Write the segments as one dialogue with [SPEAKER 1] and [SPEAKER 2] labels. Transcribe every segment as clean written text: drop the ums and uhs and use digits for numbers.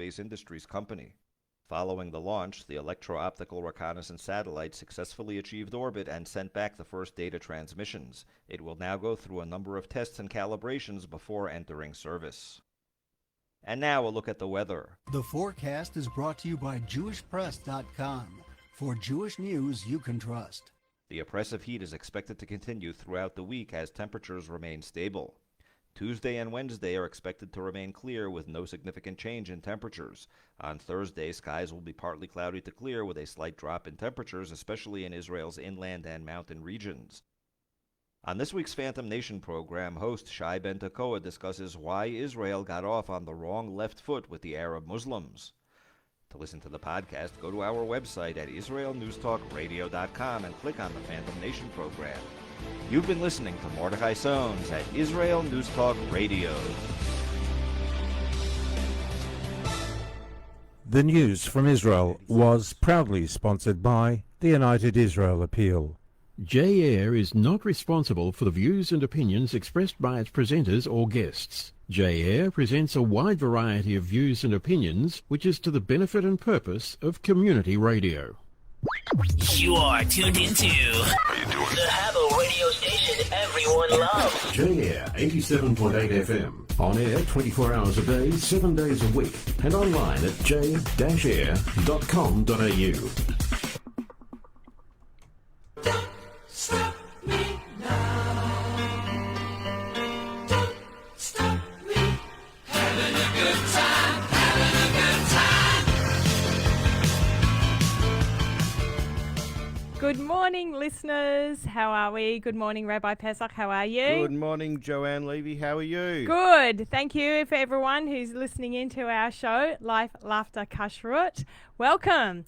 [SPEAKER 1] aerospace industries company. Following the launch, the electro-optical reconnaissance satellite successfully achieved orbit and sent back the first data transmissions. It will now go through a number of tests and calibrations before entering service. And now a look at the weather.
[SPEAKER 2] The forecast is brought to you by JewishPress.com. For Jewish news you can trust.
[SPEAKER 1] The oppressive heat is expected to continue throughout the week as temperatures remain stable. Tuesday and Wednesday are expected to remain clear with no significant change in temperatures. On Thursday, skies will be partly cloudy to clear with a slight drop in temperatures, especially in Israel's inland and mountain regions. On this week's Phantom Nation program, host Shai Ben Tekoa discusses why Israel got off on the wrong left foot with the Arab Muslims. To listen to the podcast, go to our website at IsraelNewsTalkRadio.com and click on the Phantom Nation program. You've been listening to Mordechai Sones at Israel News Talk Radio.
[SPEAKER 3] The news from Israel was proudly sponsored by the United Israel Appeal.
[SPEAKER 4] J-Air is not responsible for the views and opinions expressed by its presenters or guests. J-Air presents a wide variety of views and opinions, which is to the benefit and purpose of community radio.
[SPEAKER 5] You are tuned into the Habbo radio station everyone loves.
[SPEAKER 4] J-Air 87.8 FM. On air 24 hours a day, 7 days a week. And online at j-air.com.au.
[SPEAKER 6] Stop me now. Don't stop me. Having a good time, having a good time.
[SPEAKER 7] Good morning, listeners. How are we? Good morning, Rabbi Pesach. How are you?
[SPEAKER 8] Good morning, Joanne Levy. How are you?
[SPEAKER 7] Good. Thank you for everyone who's listening into our show, Life, Laughter, Kashrut. Welcome.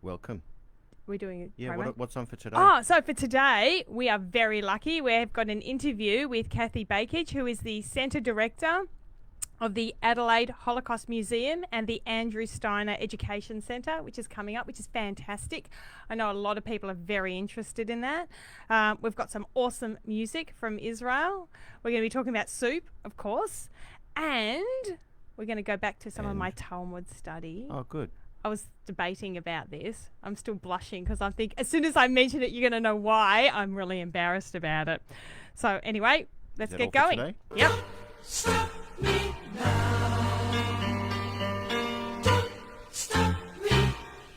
[SPEAKER 8] Welcome.
[SPEAKER 7] We're doing it.
[SPEAKER 8] Yeah, what's on for today?
[SPEAKER 7] Oh, so for today, we are very lucky. We've got an interview with Kathy Bakich, who is the Centre Director of the Adelaide Holocaust Museum and the Andrew Steiner Education Centre, which is coming up, which is fantastic. I know a lot of people are very interested in that. We've got some awesome music from Israel. We're going to be talking about soup, of course, and we're going to go back to some of my Talmud study.
[SPEAKER 8] Oh, good.
[SPEAKER 7] I was debating about this. I'm still blushing because I think as soon as I mention it, you're going to know why. I'm really embarrassed about it. So anyway, let's get going.
[SPEAKER 8] Today?
[SPEAKER 7] Yep.
[SPEAKER 6] Stop me now. Don't stop me.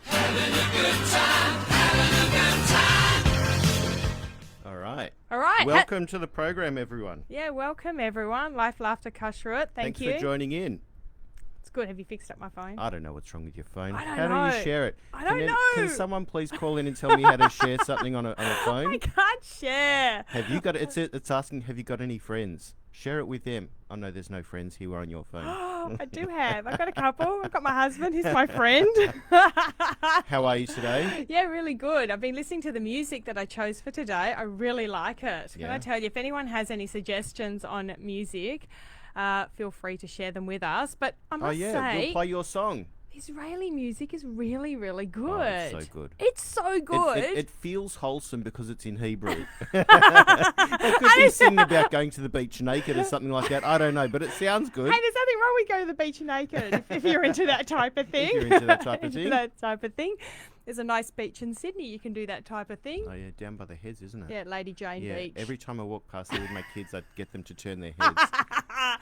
[SPEAKER 6] Having a good time, having a good time.
[SPEAKER 8] All right.
[SPEAKER 7] All right.
[SPEAKER 8] Welcome to the program, everyone.
[SPEAKER 7] Yeah, welcome everyone. Life, Laughter, Kashrut. Thanks
[SPEAKER 8] for joining in.
[SPEAKER 7] It's good. Have you fixed up my phone?
[SPEAKER 8] I don't know what's wrong with your phone.
[SPEAKER 7] I don't
[SPEAKER 8] how
[SPEAKER 7] know.
[SPEAKER 8] do you share it?
[SPEAKER 7] I don't know.
[SPEAKER 8] Can someone please call in and tell me how to share something on a phone?
[SPEAKER 7] I can't share.
[SPEAKER 8] Have you got it? It's asking, have you got any friends? Share it with them. Oh, no, there's no friends here on your phone.
[SPEAKER 7] I do have. I've got a couple. I've got my husband. He's my friend.
[SPEAKER 8] How are you today?
[SPEAKER 7] Yeah, really good. I've been listening to the music that I chose for today. I really like it. Can I tell you, if anyone has any suggestions on music, feel free to share them with us. But I must say,
[SPEAKER 8] we'll play your song.
[SPEAKER 7] Israeli music is really, really good.
[SPEAKER 8] Oh, it's so good.
[SPEAKER 7] It's so good.
[SPEAKER 8] It feels wholesome because it's in Hebrew. It could be singing about going to the beach naked or something like that. I don't know, but it sounds good.
[SPEAKER 7] Hey, there's nothing wrong with going to the beach naked if you're into that type of thing.
[SPEAKER 8] If you're into that type of thing.
[SPEAKER 7] That type of thing. There's a nice beach in Sydney. You can do that type of thing.
[SPEAKER 8] Oh, yeah, down by the heads, isn't it?
[SPEAKER 7] Yeah, Lady Jane Beach.
[SPEAKER 8] Every time I walk past there with my kids, I'd get them to turn their heads.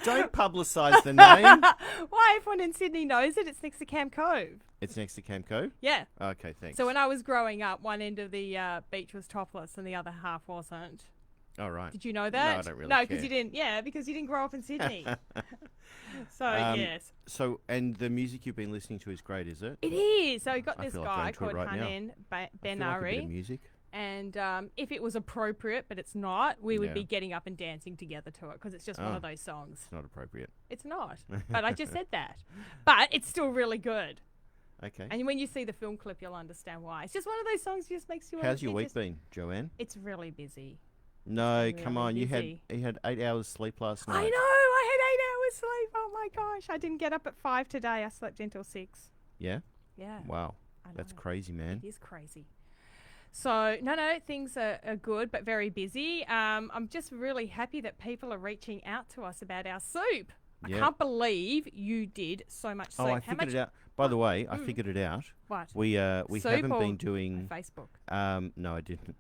[SPEAKER 8] Don't publicise the name.
[SPEAKER 7] Why? Everyone in Sydney knows it. It's next to Camp Cove.
[SPEAKER 8] It's next to Camp Cove?
[SPEAKER 7] Yeah.
[SPEAKER 8] Okay, thanks.
[SPEAKER 7] So when I was growing up, one end of the beach was topless and the other half wasn't.
[SPEAKER 8] Oh, right.
[SPEAKER 7] Did you know that?
[SPEAKER 8] No, I don't really
[SPEAKER 7] No,
[SPEAKER 8] care.
[SPEAKER 7] because you didn't. Yeah, because you didn't grow up in Sydney. So, yes.
[SPEAKER 8] So, and the music you've been listening to is great, is it?
[SPEAKER 7] It is. So, we got
[SPEAKER 8] I
[SPEAKER 7] this
[SPEAKER 8] feel like
[SPEAKER 7] guy
[SPEAKER 8] going to it
[SPEAKER 7] called
[SPEAKER 8] right now.
[SPEAKER 7] Hanan
[SPEAKER 8] I
[SPEAKER 7] Ben
[SPEAKER 8] feel like a bit of
[SPEAKER 7] Ari.
[SPEAKER 8] music.
[SPEAKER 7] And if it was appropriate, but it's not, we would
[SPEAKER 8] Yeah.
[SPEAKER 7] be getting up and dancing together to it because it's just one of those songs.
[SPEAKER 8] It's not appropriate.
[SPEAKER 7] It's not. But I just said that. But it's still really good.
[SPEAKER 8] Okay.
[SPEAKER 7] And when you see the film clip, you'll understand why. It's just one of those songs that just makes you...
[SPEAKER 8] How's your week been, Joanne?
[SPEAKER 7] It's really busy.
[SPEAKER 8] No,
[SPEAKER 7] It's
[SPEAKER 8] come
[SPEAKER 7] really
[SPEAKER 8] on.
[SPEAKER 7] busy.
[SPEAKER 8] You had 8 hours sleep last night.
[SPEAKER 7] I know. I had 8 hours sleep. Oh, my gosh. I didn't get up at 5 today. I slept until 6.
[SPEAKER 8] Yeah?
[SPEAKER 7] Yeah.
[SPEAKER 8] Wow.
[SPEAKER 7] I
[SPEAKER 8] That's
[SPEAKER 7] know.
[SPEAKER 8] crazy, man.
[SPEAKER 7] It is crazy. So, no, things are good, but very busy. I'm just really happy that people are reaching out to us about our soup. I
[SPEAKER 8] Yeah.
[SPEAKER 7] can't believe you did so much soup.
[SPEAKER 8] Oh, I
[SPEAKER 7] How
[SPEAKER 8] figured
[SPEAKER 7] much?
[SPEAKER 8] it out. By the way, I figured it out.
[SPEAKER 7] What?
[SPEAKER 8] We
[SPEAKER 7] Soup
[SPEAKER 8] haven't
[SPEAKER 7] or
[SPEAKER 8] been doing.
[SPEAKER 7] Facebook.
[SPEAKER 8] No, I didn't.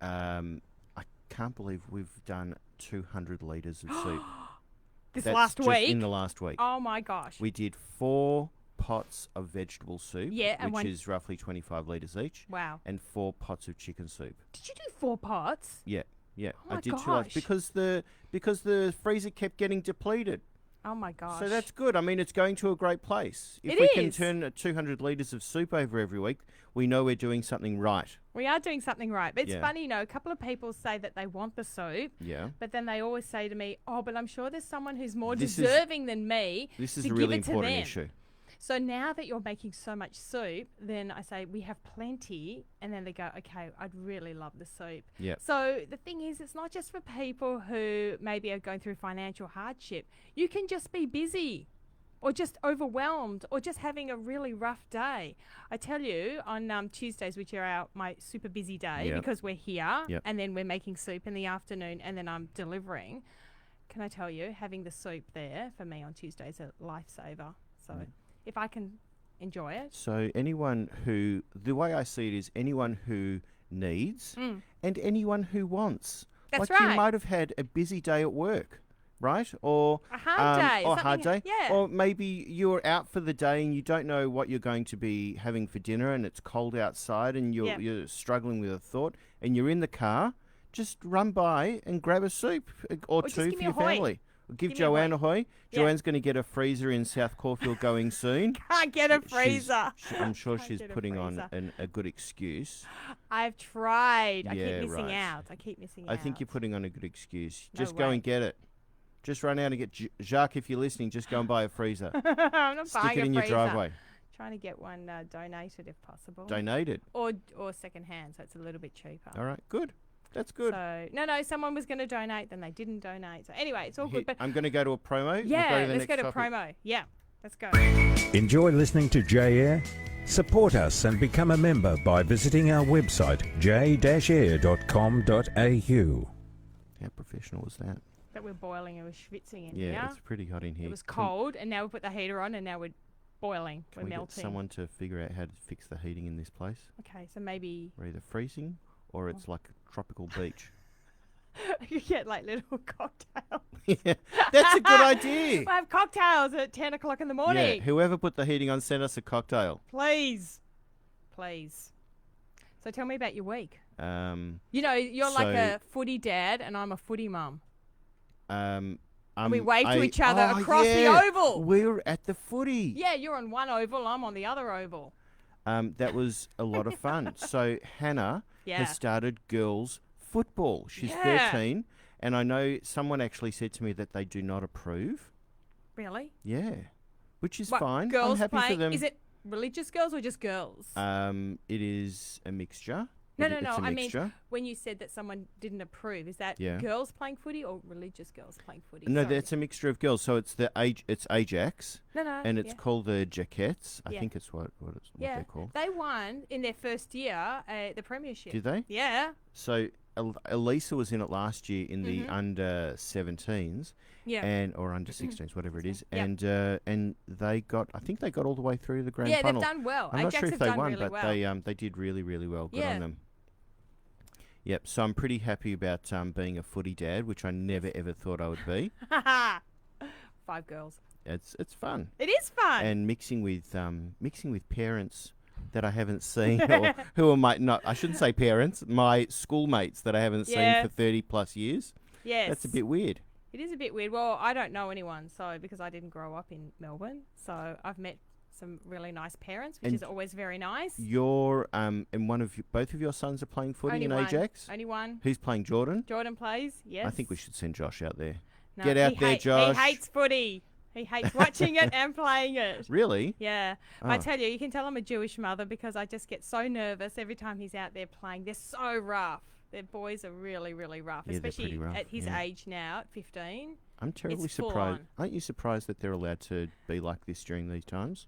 [SPEAKER 8] I can't believe we've done 200 litres of soup.
[SPEAKER 7] This
[SPEAKER 8] That's
[SPEAKER 7] last
[SPEAKER 8] just
[SPEAKER 7] week?
[SPEAKER 8] in the last week.
[SPEAKER 7] Oh my gosh.
[SPEAKER 8] We did 4 pots of vegetable soup,
[SPEAKER 7] Yeah, and
[SPEAKER 8] which
[SPEAKER 7] one-
[SPEAKER 8] is roughly 25 litres each,
[SPEAKER 7] Wow.
[SPEAKER 8] and 4 pots of chicken soup.
[SPEAKER 7] Did you do 4 pots?
[SPEAKER 8] Yeah, yeah.
[SPEAKER 7] Oh
[SPEAKER 8] I
[SPEAKER 7] my
[SPEAKER 8] did 2 lots
[SPEAKER 7] gosh.
[SPEAKER 8] because the freezer kept getting depleted.
[SPEAKER 7] Oh my gosh.
[SPEAKER 8] So that's good. I mean, it's going to a great place. If
[SPEAKER 7] It
[SPEAKER 8] we can
[SPEAKER 7] is.
[SPEAKER 8] turn 200 litres of soup over every week, we know we're doing something right.
[SPEAKER 7] We are doing something right. But it's
[SPEAKER 8] Yeah.
[SPEAKER 7] funny, a couple of people say that they want the soup,
[SPEAKER 8] Yeah.
[SPEAKER 7] but then they always say to me, oh, but I'm sure there's someone who's more
[SPEAKER 8] This is-
[SPEAKER 7] deserving than me
[SPEAKER 8] This is
[SPEAKER 7] to
[SPEAKER 8] a
[SPEAKER 7] give
[SPEAKER 8] really
[SPEAKER 7] it to
[SPEAKER 8] important
[SPEAKER 7] them.
[SPEAKER 8] issue.
[SPEAKER 7] So now that you're making so much soup, then I say, we have plenty. And then they go, okay, I'd really love the soup.
[SPEAKER 8] Yep.
[SPEAKER 7] So the thing is, it's not just for people who maybe are going through financial hardship. You can just be busy or just overwhelmed or just having a really rough day. I tell you, on Tuesdays, which are my super busy day
[SPEAKER 8] Yep.
[SPEAKER 7] because we're here
[SPEAKER 8] Yep.
[SPEAKER 7] and then we're making soup in the afternoon and then I'm delivering. Can I tell you, having the soup there for me on Tuesday is a lifesaver. So if I can enjoy it.
[SPEAKER 8] So the way I see it is anyone who needs and anyone who wants.
[SPEAKER 7] That's
[SPEAKER 8] like
[SPEAKER 7] right.
[SPEAKER 8] you might have had a busy day at work, right? Or
[SPEAKER 7] A hard day,
[SPEAKER 8] or a hard day.
[SPEAKER 7] something- yeah.
[SPEAKER 8] Or maybe you're out for the day and you don't know what you're going to be having for dinner and it's cold outside and
[SPEAKER 7] Yeah.
[SPEAKER 8] you're struggling with a thought and you're in the car. Just run by and grab a soup or
[SPEAKER 7] just
[SPEAKER 8] two
[SPEAKER 7] give
[SPEAKER 8] for
[SPEAKER 7] me
[SPEAKER 8] your
[SPEAKER 7] a hoy.
[SPEAKER 8] family. Give
[SPEAKER 7] Give me a
[SPEAKER 8] Joanne a hoy.
[SPEAKER 7] Yeah.
[SPEAKER 8] Joanne's going to get a freezer in South Caulfield going soon.
[SPEAKER 7] Can't get a
[SPEAKER 8] She's-
[SPEAKER 7] freezer.
[SPEAKER 8] I'm sure
[SPEAKER 7] Can't
[SPEAKER 8] she's
[SPEAKER 7] get a
[SPEAKER 8] putting on
[SPEAKER 7] freezer.
[SPEAKER 8] a good excuse.
[SPEAKER 7] I've tried. I
[SPEAKER 8] Yeah,
[SPEAKER 7] keep missing
[SPEAKER 8] right.
[SPEAKER 7] out. I keep missing out.
[SPEAKER 8] I think you're putting on a good excuse.
[SPEAKER 7] No
[SPEAKER 8] Just go
[SPEAKER 7] way.
[SPEAKER 8] and get it. Just run out and get Jacques, if you're listening, just go and buy a freezer.
[SPEAKER 7] I'm not
[SPEAKER 8] Stick
[SPEAKER 7] buying
[SPEAKER 8] it
[SPEAKER 7] a
[SPEAKER 8] in your
[SPEAKER 7] freezer.
[SPEAKER 8] driveway.
[SPEAKER 7] Trying to get one donated if possible.
[SPEAKER 8] Donate it.
[SPEAKER 7] Or second hand, so it's a little bit cheaper.
[SPEAKER 8] All right, good. That's good.
[SPEAKER 7] So no, someone was going to donate, then they didn't donate. So anyway, it's all good. But
[SPEAKER 8] I'm going to go to a promo. We'll
[SPEAKER 7] yeah,
[SPEAKER 8] go to the
[SPEAKER 7] let's go
[SPEAKER 8] next
[SPEAKER 7] to
[SPEAKER 8] topic.
[SPEAKER 7] promo. Yeah, let's go.
[SPEAKER 3] Enjoy listening to J-Air? Support us and become a member by visiting our website j-air.com.au.
[SPEAKER 8] How professional was that?
[SPEAKER 7] That we're boiling and we're schwitzing in
[SPEAKER 8] Yeah,
[SPEAKER 7] here.
[SPEAKER 8] it's pretty hot in here.
[SPEAKER 7] It was cold, and now we put the heater on, and now we're boiling.
[SPEAKER 8] Can
[SPEAKER 7] we're
[SPEAKER 8] we get
[SPEAKER 7] melting.
[SPEAKER 8] someone to figure out how to fix the heating in this place?
[SPEAKER 7] Okay, so maybe
[SPEAKER 8] We're either freezing or it's like a tropical beach.
[SPEAKER 7] you get like little cocktails.
[SPEAKER 8] Yeah, that's a good idea.
[SPEAKER 7] We'll have cocktails at 10 o'clock in the morning.
[SPEAKER 8] Yeah, whoever put the heating on, send us a cocktail.
[SPEAKER 7] Please. Please. So tell me about your week.
[SPEAKER 8] Um,
[SPEAKER 7] You're like
[SPEAKER 8] so-
[SPEAKER 7] a footy dad, and I'm a footy mum. We
[SPEAKER 8] we
[SPEAKER 7] wave to each other across the oval.
[SPEAKER 8] We were at the footy.
[SPEAKER 7] Yeah, you're on one oval, I'm on the other oval.
[SPEAKER 8] That was a lot of fun. So Hannah
[SPEAKER 7] Yeah.
[SPEAKER 8] has started girls football. She's
[SPEAKER 7] Yeah.
[SPEAKER 8] 13, and I know someone actually said to me that they do not approve.
[SPEAKER 7] Really?
[SPEAKER 8] Yeah, which is
[SPEAKER 7] What,
[SPEAKER 8] fine.
[SPEAKER 7] girls
[SPEAKER 8] I'm happy
[SPEAKER 7] playing?
[SPEAKER 8] for them.
[SPEAKER 7] Is it religious girls or just girls?
[SPEAKER 8] It is a mixture.
[SPEAKER 7] No,
[SPEAKER 8] It's a
[SPEAKER 7] I mean,
[SPEAKER 8] mixture.
[SPEAKER 7] when you said that someone didn't approve, is that
[SPEAKER 8] Yeah.
[SPEAKER 7] girls playing footy or religious girls playing footy?
[SPEAKER 8] No,
[SPEAKER 7] Sorry.
[SPEAKER 8] that's a mixture of girls. So it's it's Ajax,
[SPEAKER 7] No,
[SPEAKER 8] and it's
[SPEAKER 7] yeah.
[SPEAKER 8] called the Jaquettes. I
[SPEAKER 7] Yeah.
[SPEAKER 8] think it's what
[SPEAKER 7] Yeah,
[SPEAKER 8] they're called.
[SPEAKER 7] they won in their first year the premiership.
[SPEAKER 8] Did they?
[SPEAKER 7] Yeah,
[SPEAKER 8] So Elisa was in it last year in the under 17s,
[SPEAKER 7] Mm-hmm. yeah.
[SPEAKER 8] and or under 16s, whatever it is,
[SPEAKER 7] Yeah.
[SPEAKER 8] and they got. I think they got all the way through the grand
[SPEAKER 7] Yeah,
[SPEAKER 8] final.
[SPEAKER 7] they've done well.
[SPEAKER 8] I'm not
[SPEAKER 7] Ajax
[SPEAKER 8] sure if
[SPEAKER 7] have
[SPEAKER 8] they
[SPEAKER 7] done
[SPEAKER 8] won,
[SPEAKER 7] really
[SPEAKER 8] but
[SPEAKER 7] well.
[SPEAKER 8] they did really well. Good
[SPEAKER 7] Yeah.
[SPEAKER 8] on them. Yep. So I'm pretty happy about being a footy dad, which I never ever thought I would be.
[SPEAKER 7] 5 girls.
[SPEAKER 8] It's fun.
[SPEAKER 7] It is fun.
[SPEAKER 8] And mixing with parents that I haven't seen, or who are I shouldn't say parents, my schoolmates that I haven't
[SPEAKER 7] Yeah.
[SPEAKER 8] seen for 30 plus years.
[SPEAKER 7] yes.
[SPEAKER 8] That's a bit weird.
[SPEAKER 7] It is a bit weird. Well, I don't know anyone, so because I didn't grow up in Melbourne, so I've met some really nice parents, which
[SPEAKER 8] And
[SPEAKER 7] is always very nice.
[SPEAKER 8] Your and both of your sons are playing footy
[SPEAKER 7] Only
[SPEAKER 8] in
[SPEAKER 7] one.
[SPEAKER 8] Ajax.
[SPEAKER 7] Only one.
[SPEAKER 8] Who's playing Jordan?
[SPEAKER 7] Jordan plays. Yes.
[SPEAKER 8] I think we should send Josh out there.
[SPEAKER 7] No,
[SPEAKER 8] Get out
[SPEAKER 7] he
[SPEAKER 8] there, Josh.
[SPEAKER 7] He hates footy. He hates watching it and playing it.
[SPEAKER 8] Really?
[SPEAKER 7] Yeah. I
[SPEAKER 8] Oh.
[SPEAKER 7] tell you can tell I'm a Jewish mother because I just get so nervous every time he's out there playing. They're so rough. Their boys are really, really rough,
[SPEAKER 8] Yeah, they're
[SPEAKER 7] especially
[SPEAKER 8] pretty rough,
[SPEAKER 7] at his
[SPEAKER 8] yeah.
[SPEAKER 7] age now, at 15.
[SPEAKER 8] I'm terribly
[SPEAKER 7] It's full
[SPEAKER 8] surprised.
[SPEAKER 7] on.
[SPEAKER 8] Aren't you surprised that they're allowed to be like this during these times?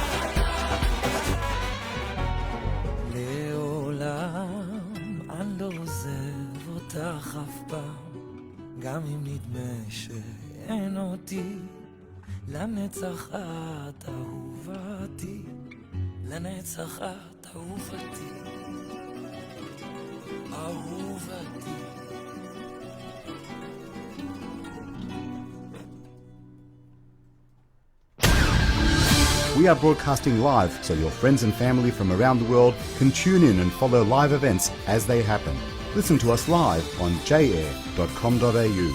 [SPEAKER 6] נדמה שאין אותי, לנצח את אהובתי, לנצח את אהובתי, אהובתי.
[SPEAKER 9] We are broadcasting live so your friends and family from around the world can tune in and follow live events as they happen. Listen to us live on jair.com.au.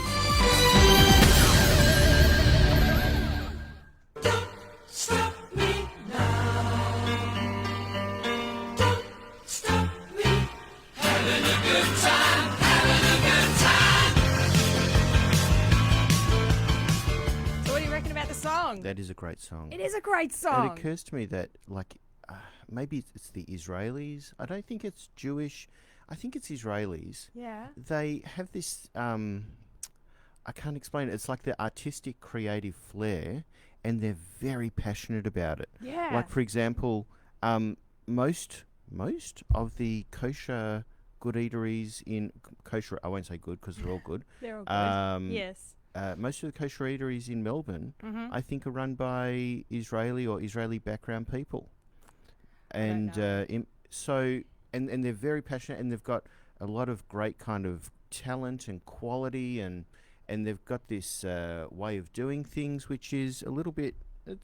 [SPEAKER 8] That is a great song.
[SPEAKER 7] It is a great song.
[SPEAKER 8] It occurs to me that, like, maybe it's the Israelis. I don't think it's Jewish. I think it's Israelis.
[SPEAKER 7] Yeah.
[SPEAKER 8] They have this, I can't explain it. It's like their artistic, creative flair, and they're very passionate about it.
[SPEAKER 7] Yeah.
[SPEAKER 8] Like, for example, most of the kosher good eateries in kosher, I won't say good because they're all good.
[SPEAKER 7] They're all good. Yes.
[SPEAKER 8] Most of the kosher eateries in Melbourne, I think, are run by Israeli or Israeli background people, and and they're very passionate, and they've got a lot of great kind of talent and quality, and they've got this way of doing things which is a little bit,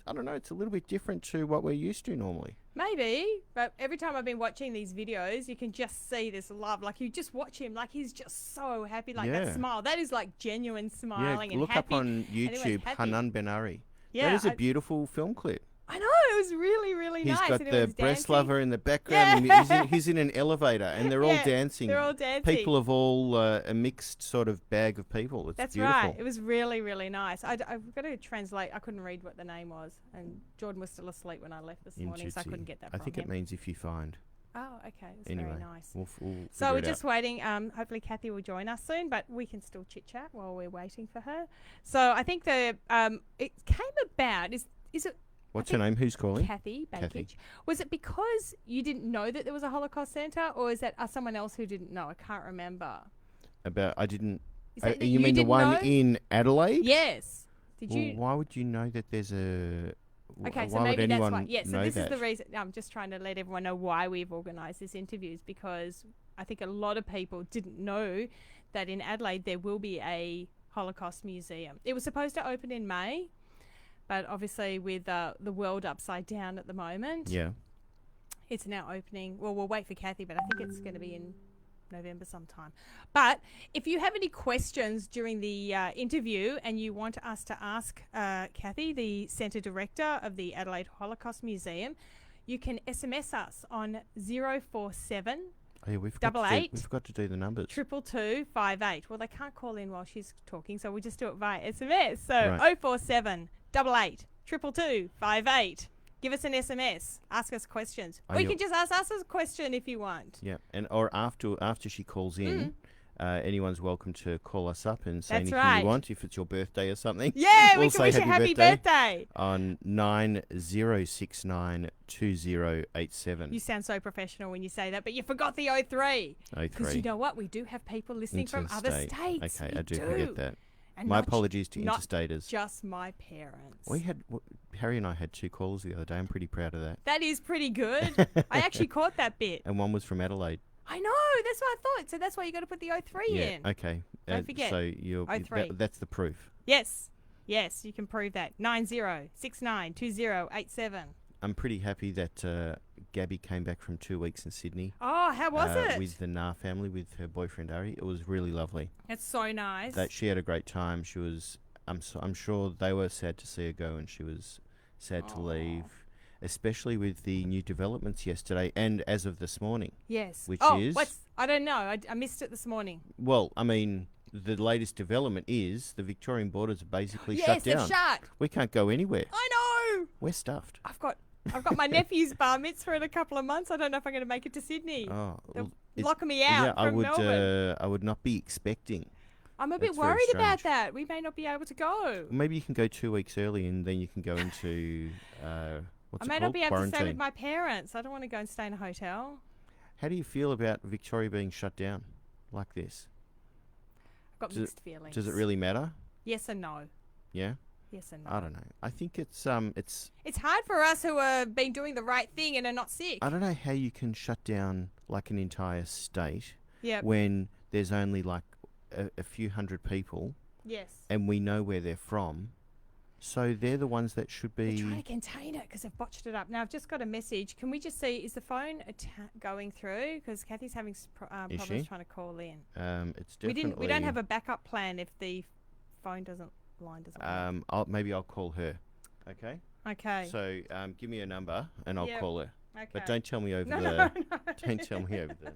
[SPEAKER 8] I don't know, it's a little bit different to what we're used to normally.
[SPEAKER 7] Maybe, but every time I've been watching these videos, you can just see this love. Like, you just watch him, like, he's just so happy. Like, that smile, that is like genuine smiling and
[SPEAKER 8] look
[SPEAKER 7] happy.
[SPEAKER 8] up on YouTube, Hanan Ben-Ari.
[SPEAKER 7] Yeah,
[SPEAKER 8] that is a beautiful film clip.
[SPEAKER 7] I know, it was really, really nice.
[SPEAKER 8] He's got
[SPEAKER 7] and
[SPEAKER 8] the breast lover in the background, and he's in an elevator, and they're all dancing.
[SPEAKER 7] They're all dancing.
[SPEAKER 8] People of all a mixed sort of bag of people. It's
[SPEAKER 7] That's
[SPEAKER 8] beautiful.
[SPEAKER 7] right. It was really, really nice. I've got to translate. I couldn't read what the name was, and Jordan was still asleep when I left this morning, so I couldn't get that
[SPEAKER 8] I
[SPEAKER 7] from
[SPEAKER 8] think
[SPEAKER 7] him.
[SPEAKER 8] it means if you find.
[SPEAKER 7] Oh, okay. It's
[SPEAKER 8] Anyway,
[SPEAKER 7] very nice.
[SPEAKER 8] We'll
[SPEAKER 7] so we're just waiting. Hopefully Kathy will join us soon, but we can still chit chat while we're waiting for her. So I think it came about. Is it?
[SPEAKER 8] What's her name? Who's calling?
[SPEAKER 7] Kathy Bakich. Was it because you didn't know that there was a Holocaust Centre, or is that someone else who didn't know? I can't remember.
[SPEAKER 8] I didn't.
[SPEAKER 7] That
[SPEAKER 8] you mean the one in Adelaide?
[SPEAKER 7] Yes. Did you?
[SPEAKER 8] Why would you know that there's a?
[SPEAKER 7] Okay, so maybe that's why. Yeah, so this is the reason. I'm just trying to let everyone know why we've organised this interview, is because I think a lot of people didn't know that in Adelaide there will be a Holocaust museum. It was supposed to open in May, but obviously with the world upside down at the moment, it's now opening. Well, we'll wait for Kathy, but I think it's going to be in November sometime. But if you have any questions during the interview and you want us to ask Kathy, the Centre Director of the Adelaide Holocaust Museum, you can SMS us on 047
[SPEAKER 8] we've got to do the numbers.
[SPEAKER 7] 22258. Well, they can't call in while she's talking, so we'll just do it via SMS. So 047 88 22258. Give us an SMS. Ask us questions. Or you can just ask us a question if you want.
[SPEAKER 8] Yeah, or after she calls in, anyone's welcome to call us up and say anything you want. If it's your birthday or something,
[SPEAKER 7] yeah, we can wish you happy birthday
[SPEAKER 8] on 90692087.
[SPEAKER 7] You sound so professional when you say that, but you forgot the 03. Because you know what? We do have people listening from other states.
[SPEAKER 8] Okay,
[SPEAKER 7] we
[SPEAKER 8] I do forget that.
[SPEAKER 7] And
[SPEAKER 8] my apologies to interstaters.
[SPEAKER 7] Just my parents.
[SPEAKER 8] Harry and I had 2 calls the other day. I'm pretty proud of that.
[SPEAKER 7] That is pretty good. I actually caught that bit.
[SPEAKER 8] And one was from Adelaide.
[SPEAKER 7] I know. That's what I thought. So that's why you got to put the 03 in.
[SPEAKER 8] Okay.
[SPEAKER 7] Don't forget.
[SPEAKER 8] So that's the proof.
[SPEAKER 7] Yes. Yes, you can prove that. 90692087.
[SPEAKER 8] I'm pretty happy that Gabby came back from 2 weeks in Sydney.
[SPEAKER 7] Oh, how was it?
[SPEAKER 8] With the Nah family, with her boyfriend Ari. It was really lovely.
[SPEAKER 7] It's so nice.
[SPEAKER 8] That she had a great time. She was. I'm sure they were sad to see her go, and she was sad to leave. Especially with the new developments yesterday, and as of this morning.
[SPEAKER 7] Yes.
[SPEAKER 8] Which
[SPEAKER 7] is? I don't know. I missed it this morning.
[SPEAKER 8] Well, I mean, the latest development is the Victorian borders are basically shut down.
[SPEAKER 7] Yes, they're shut.
[SPEAKER 8] We can't go anywhere.
[SPEAKER 7] I know.
[SPEAKER 8] We're stuffed.
[SPEAKER 7] I've got my nephew's bar mitzvah in a couple of months. I don't know if I'm going to make it to Sydney.
[SPEAKER 8] Oh,
[SPEAKER 7] they're locking me out from Melbourne.
[SPEAKER 8] I would not be expecting.
[SPEAKER 7] I'm a bit worried about that. We may not be able to go.
[SPEAKER 8] Maybe you can go 2 weeks early, and then you can go into
[SPEAKER 7] I may not be able to stay with my parents. I don't want to go and stay in a hotel.
[SPEAKER 8] How do you feel about Victoria being shut down like this?
[SPEAKER 7] got mixed feelings.
[SPEAKER 8] Does it really matter?
[SPEAKER 7] Yes and no.
[SPEAKER 8] Yeah.
[SPEAKER 7] Yes and no.
[SPEAKER 8] I don't know. I think it's
[SPEAKER 7] It's hard for us who have been doing the right thing and are not sick.
[SPEAKER 8] I don't know how you can shut down like an entire state
[SPEAKER 7] Yep.
[SPEAKER 8] when there's only like a few hundred people.
[SPEAKER 7] Yes.
[SPEAKER 8] And we know where they're from. So they're the ones that should be...
[SPEAKER 7] They're trying to contain it because they've botched it up. Now, I've just got a message. Can we just see, is the phone going through? Because Kathy's having problems
[SPEAKER 8] she?
[SPEAKER 7] trying to call in.
[SPEAKER 8] It's definitely...
[SPEAKER 7] We don't have a backup plan if the phone doesn't work.
[SPEAKER 8] Maybe I'll call her. Okay?
[SPEAKER 7] Okay.
[SPEAKER 8] So give me a number and I'll call her.
[SPEAKER 7] Okay.
[SPEAKER 8] But don't tell me over
[SPEAKER 7] No.
[SPEAKER 8] Don't tell me over the...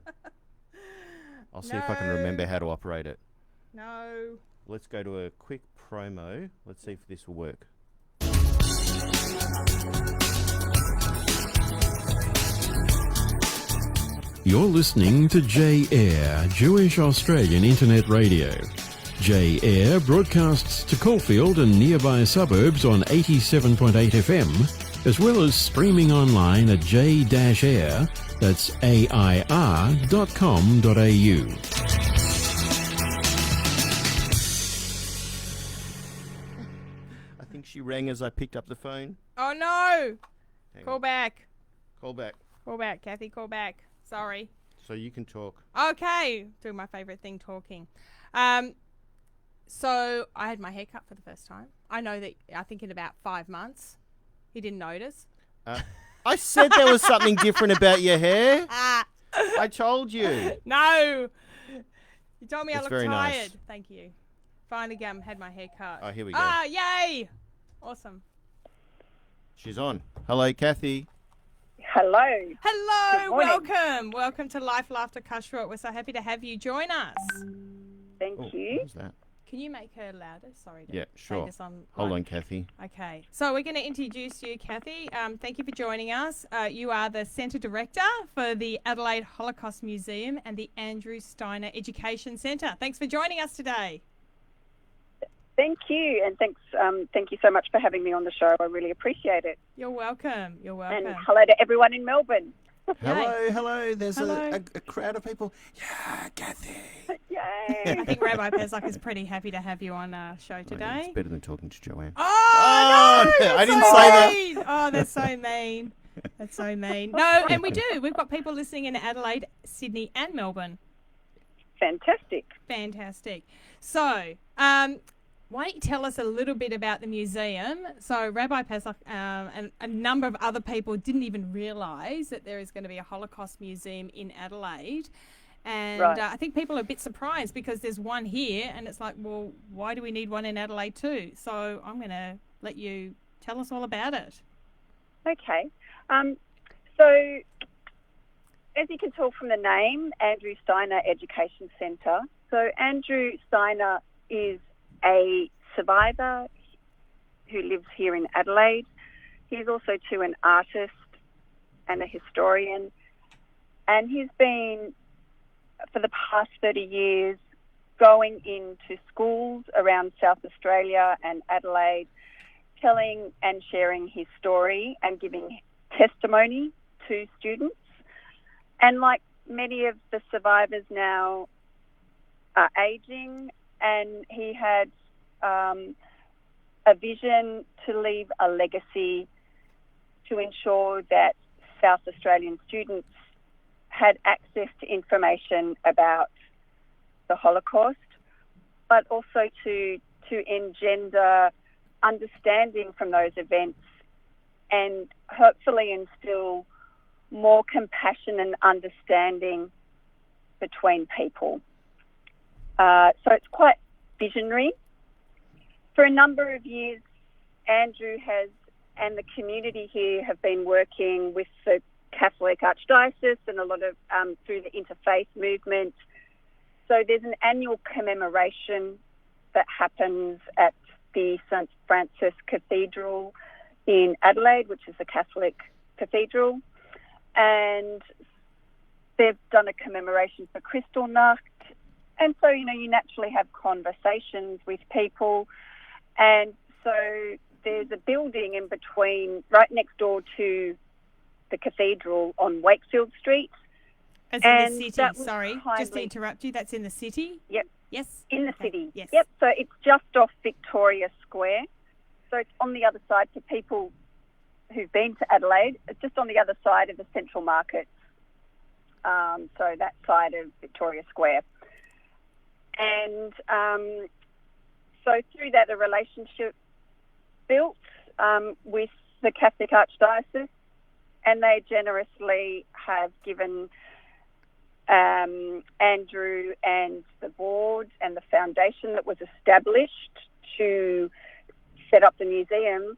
[SPEAKER 8] I'll see if I can remember how to operate it.
[SPEAKER 7] No.
[SPEAKER 8] Let's go to a quick promo. Let's see if this will work.
[SPEAKER 4] You're listening to J-Air, Jewish Australian Internet Radio. J-Air broadcasts to Caulfield and nearby suburbs on 87.8 FM, as well as streaming online at j-air, that's air.com.au.
[SPEAKER 8] I think she rang as I picked up the phone.
[SPEAKER 7] Oh, no.
[SPEAKER 8] Hang
[SPEAKER 7] Call
[SPEAKER 8] on.
[SPEAKER 7] back.
[SPEAKER 8] Call back.
[SPEAKER 7] Call back, Kathy. Call back. Sorry.
[SPEAKER 8] So you can talk.
[SPEAKER 7] Okay. Doing my favourite thing, talking. So I had my hair cut for the first time. I know that, I think in about 5 months. He didn't notice.
[SPEAKER 8] I said there was something different about your hair. I told you.
[SPEAKER 7] No. You told me I
[SPEAKER 8] It's
[SPEAKER 7] looked
[SPEAKER 8] very
[SPEAKER 7] tired.
[SPEAKER 8] nice.
[SPEAKER 7] Thank you. Finally had my hair cut.
[SPEAKER 8] Oh, here we go.
[SPEAKER 7] Ah, yay. Awesome.
[SPEAKER 8] She's on. Hello, Kathy.
[SPEAKER 10] Hello.
[SPEAKER 7] Hello.
[SPEAKER 10] Good morning.
[SPEAKER 7] Welcome. Welcome to Life Laughter Kashrut. We're so happy to have you join us.
[SPEAKER 10] Thank you.
[SPEAKER 8] Who's that?
[SPEAKER 7] Can you make her louder? Sorry.
[SPEAKER 8] Yeah,
[SPEAKER 7] say
[SPEAKER 8] sure.
[SPEAKER 7] this on
[SPEAKER 8] Hold
[SPEAKER 7] live.
[SPEAKER 8] on, Kathy.
[SPEAKER 7] Okay. So we're going to introduce you, Kathy. Thank you for joining us. You are the Centre Director for the Adelaide Holocaust Museum and the Andrew Steiner Education Centre. Thanks for joining us today.
[SPEAKER 10] Thank you, and thank you so much for having me on the show. I really appreciate it.
[SPEAKER 7] You're welcome. You're welcome.
[SPEAKER 10] And hello to everyone in Melbourne.
[SPEAKER 8] Hello. There's
[SPEAKER 7] Hello.
[SPEAKER 8] a crowd of people. Yeah, Kathy.
[SPEAKER 10] Yay!
[SPEAKER 7] I think Rabbi Pesach is pretty happy to have you on our show today.
[SPEAKER 8] It's better than talking to Joanne.
[SPEAKER 7] Oh, no!
[SPEAKER 8] I didn't
[SPEAKER 7] That's
[SPEAKER 8] say that.
[SPEAKER 7] mean. Oh, that's so mean. That's so mean. No, and we do. We've got people listening in Adelaide, Sydney, and Melbourne.
[SPEAKER 10] Fantastic.
[SPEAKER 7] Fantastic. So, why don't you tell us a little bit about the museum? So Rabbi Pesach and a number of other people didn't even realise that there is going to be a Holocaust museum in Adelaide. And
[SPEAKER 10] Right.
[SPEAKER 7] I think people are a bit surprised because there's one here and it's like, well, why do we need one in Adelaide too? So I'm going to let you tell us all about it.
[SPEAKER 10] Okay. So, as you can tell from the name, Andrew Steiner Education Centre. So Andrew Steiner is a survivor who lives here in Adelaide. He's also too an artist and a historian, and he's been for the past 30 years going into schools around South Australia and Adelaide, telling and sharing his story and giving testimony to students. And like many of the survivors now are aging, and he had a vision to leave a legacy to ensure that South Australian students had access to information about the Holocaust, but also to engender understanding from those events and hopefully instill more compassion and understanding between people. So it's quite visionary. For a number of years, Andrew and the community here have been working with the Catholic Archdiocese and a lot of through the interfaith movement. So there's an annual commemoration that happens at the St. Francis Cathedral in Adelaide, which is a Catholic cathedral. And they've done a commemoration for Kristallnacht. And so, you naturally have conversations with people. And so there's a building in between, right next door to the cathedral on Wakefield Street.
[SPEAKER 7] As in the city, sorry, just to interrupt you, that's in the city?
[SPEAKER 10] Yep,
[SPEAKER 7] Yes.
[SPEAKER 10] In the
[SPEAKER 7] Okay.
[SPEAKER 10] city.
[SPEAKER 7] Yes.
[SPEAKER 10] Yep. So it's just off Victoria Square. So it's on the other side for people who've been to Adelaide. It's just on the other side of the Central Market. So that side of Victoria Square. And so through that, a relationship built with the Catholic Archdiocese, and they generously have given Andrew and the board and the foundation that was established to set up the museum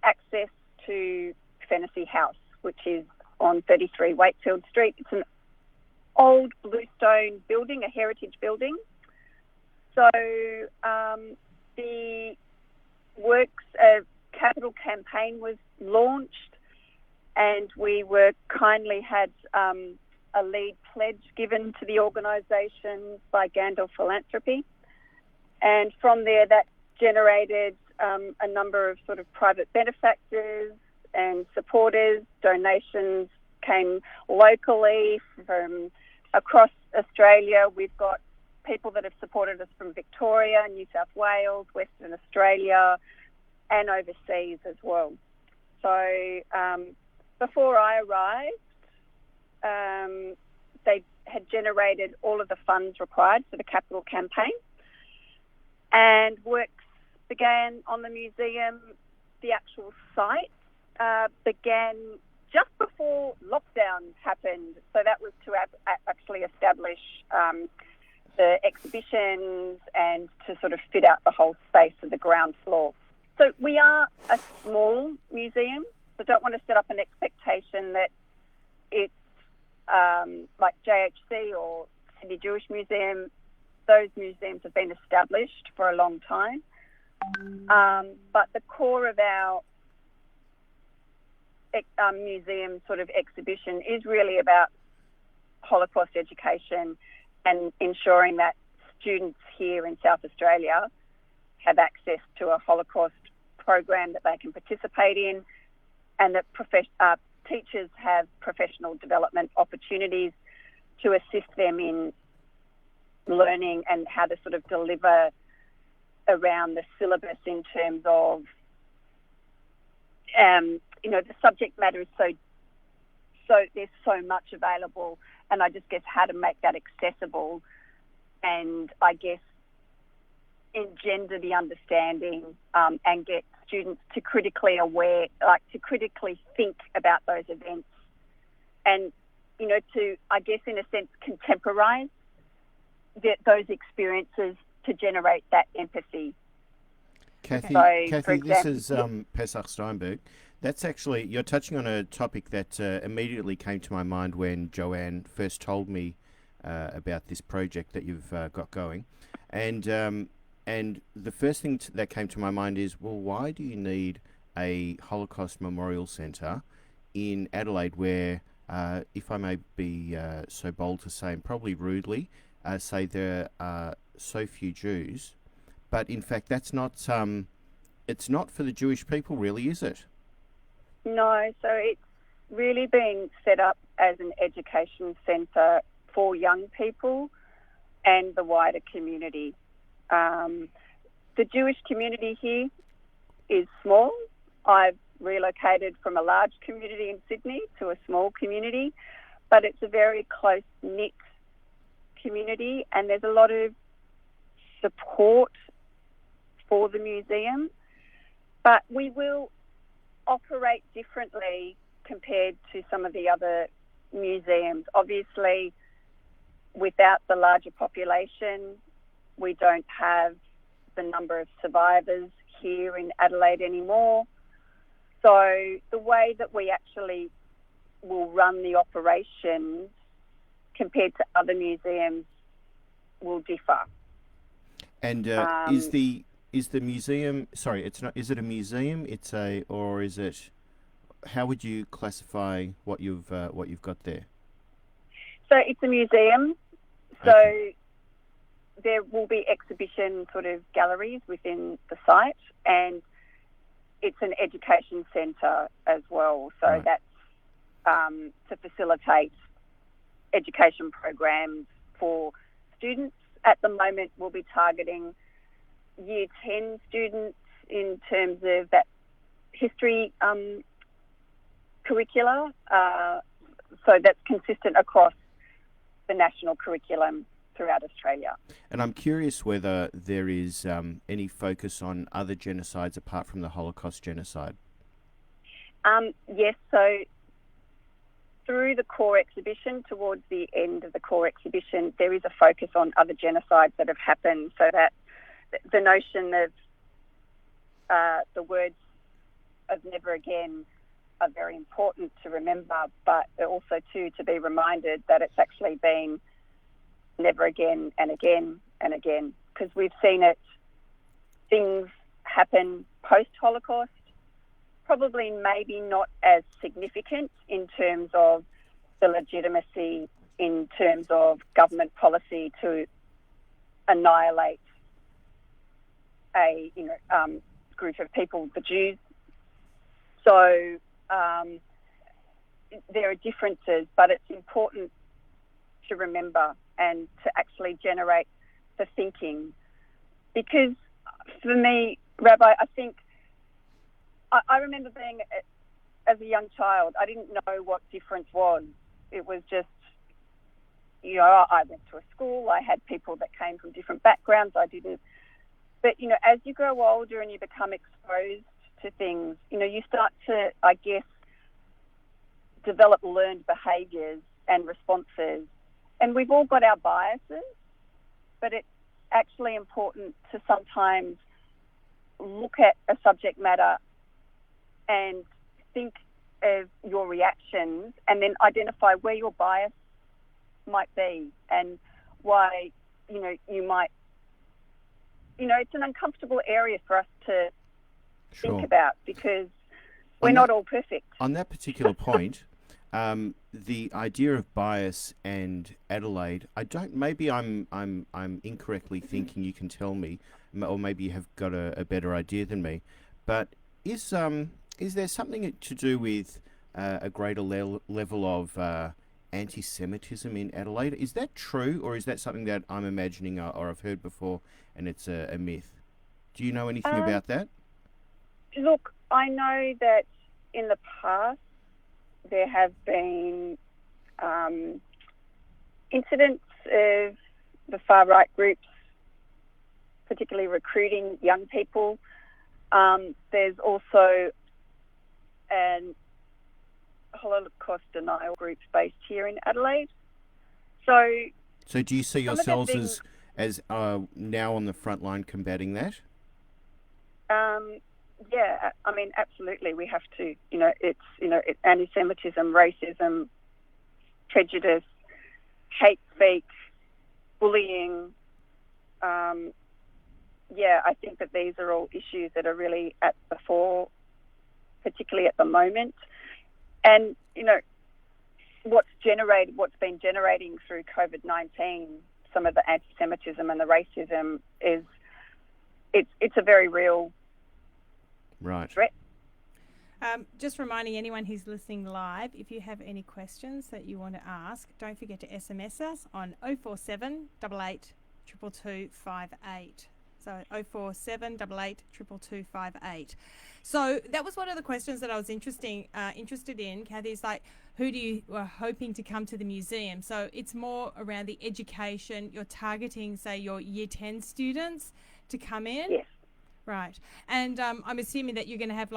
[SPEAKER 10] access to Fennessy House, which is on 33 Wakefield Street. It's an old bluestone building, a heritage building. So the Works Capital campaign was launched, and we were kindly had a lead pledge given to the organisation by Gandalf Philanthropy. And from there, that generated a number of sort of private benefactors and supporters. Donations came locally from across Australia. We've got people that have supported us from Victoria, New South Wales, Western Australia, and overseas as well. So before I arrived, they had generated all of the funds required for the capital campaign, and works began on the museum. The actual site began just before lockdown happened, so that was to actually establish the exhibitions and to sort of fit out the whole space of the ground floor. So we are a small museum, so don't want to set up an expectation that it's like JHC or Sydney Jewish Museum. Those museums have been established for a long time. But the core of our museum sort of exhibition is really about Holocaust education and ensuring that students here in South Australia have access to a Holocaust program that they can participate in, and that teachers have professional development opportunities to assist them in learning and how to sort of deliver around the syllabus in terms of, the subject matter is so there's so much available, and I just guess how to make that accessible and I guess engender the understanding and get students to critically think about those events and, to, I guess, in a sense, contemporize those experiences to generate that empathy.
[SPEAKER 8] Kathy,
[SPEAKER 10] So, for
[SPEAKER 8] Kathy, this
[SPEAKER 10] example,
[SPEAKER 8] is Pesach Steinberg. That's actually, you're touching on a topic that immediately came to my mind when Joanne first told me about this project that you've got going. And the first thing that came to my mind is, well, why do you need a Holocaust Memorial Centre in Adelaide where, if I may be so bold to say, and probably rudely, say there are so few Jews, but in fact that's not, it's not for the Jewish people really, is it?
[SPEAKER 10] No, so it's really being set up as an education centre for young people and the wider community. The Jewish community here is small. I've relocated from a large community in Sydney to a small community, but it's a very close-knit community, and there's a lot of support for the museum. But we will operate differently compared to some of the other museums. Obviously, without the larger population, we don't have the number of survivors here in Adelaide anymore. So the way that we actually will run the operations compared to other museums will differ.
[SPEAKER 8] And is the museum? Sorry, it's not. Is it a museum? Or is it? How would you classify what you've got there?
[SPEAKER 10] So it's a museum. So
[SPEAKER 8] Okay.
[SPEAKER 10] there will be exhibition sort of galleries within the site, and it's an education centre as well. So
[SPEAKER 8] Right.
[SPEAKER 10] that's to facilitate education programs for students at the moment we'll be targeting Year 10 students in terms of that history curricula. So that's consistent across the national curriculum throughout Australia.
[SPEAKER 8] And I'm curious whether there is any focus on other genocides apart from the Holocaust genocide.
[SPEAKER 10] Yes, so through the core exhibition, towards the end of the core exhibition, there is a focus on other genocides that have happened, so that the notion of the words of never again are very important to remember, but also too to be reminded that it's actually been never again and again and again, because we've seen things happen post-Holocaust, probably maybe not as significant in terms of the legitimacy, in terms of government policy to annihilate a group of people, the Jews. So there are differences, but it's important to remember and to actually generate the thinking. Because for me, Rabbi, I think I remember being, as a young child, I didn't know what difference was. It was just, I went to a school, I had people that came from different backgrounds, I didn't. But, as you grow older and you become exposed to things, you start to, I guess, develop learned behaviours and responses. And we've all got our biases, but it's actually important to sometimes look at a subject matter and think of your reactions and then identify where your bias might be and why, you might, it's an uncomfortable area for us to think about, because we're not all perfect.
[SPEAKER 8] On that particular point, the idea of bias and Adelaide, maybe I'm incorrectly thinking, you can tell me, or maybe you have got a better idea than me, but is there something to do with a greater level of anti-Semitism in Adelaide? Is that true, or is that something that I'm imagining or I've heard before and it's a myth? Do you know anything about that?
[SPEAKER 10] Look, I know that in the past there have been incidents of the far-right groups, particularly recruiting young people. There's also an Holocaust denial group based here in Adelaide. So
[SPEAKER 8] do you see yourselves as now on the front line combating that?
[SPEAKER 10] Yeah, I mean, absolutely. We have to. It's anti-Semitism, racism, prejudice, hate speech, bullying. I think that these are all issues that are really at the fore, particularly at the moment. And, what's been generating through COVID-19, some of the anti-Semitism and the racism it's a very real threat.
[SPEAKER 7] Just reminding anyone who's listening live, if you have any questions that you want to ask, don't forget to SMS us on 047 88 22258. So 047 88 22258. So that was one of the questions that I was interested in, Kathy, is like, who you are hoping to come to the museum? So it's more around the education. You're targeting, say, your Year 10 students to come in?
[SPEAKER 10] Yes.
[SPEAKER 7] Right. And I'm assuming that you're going to have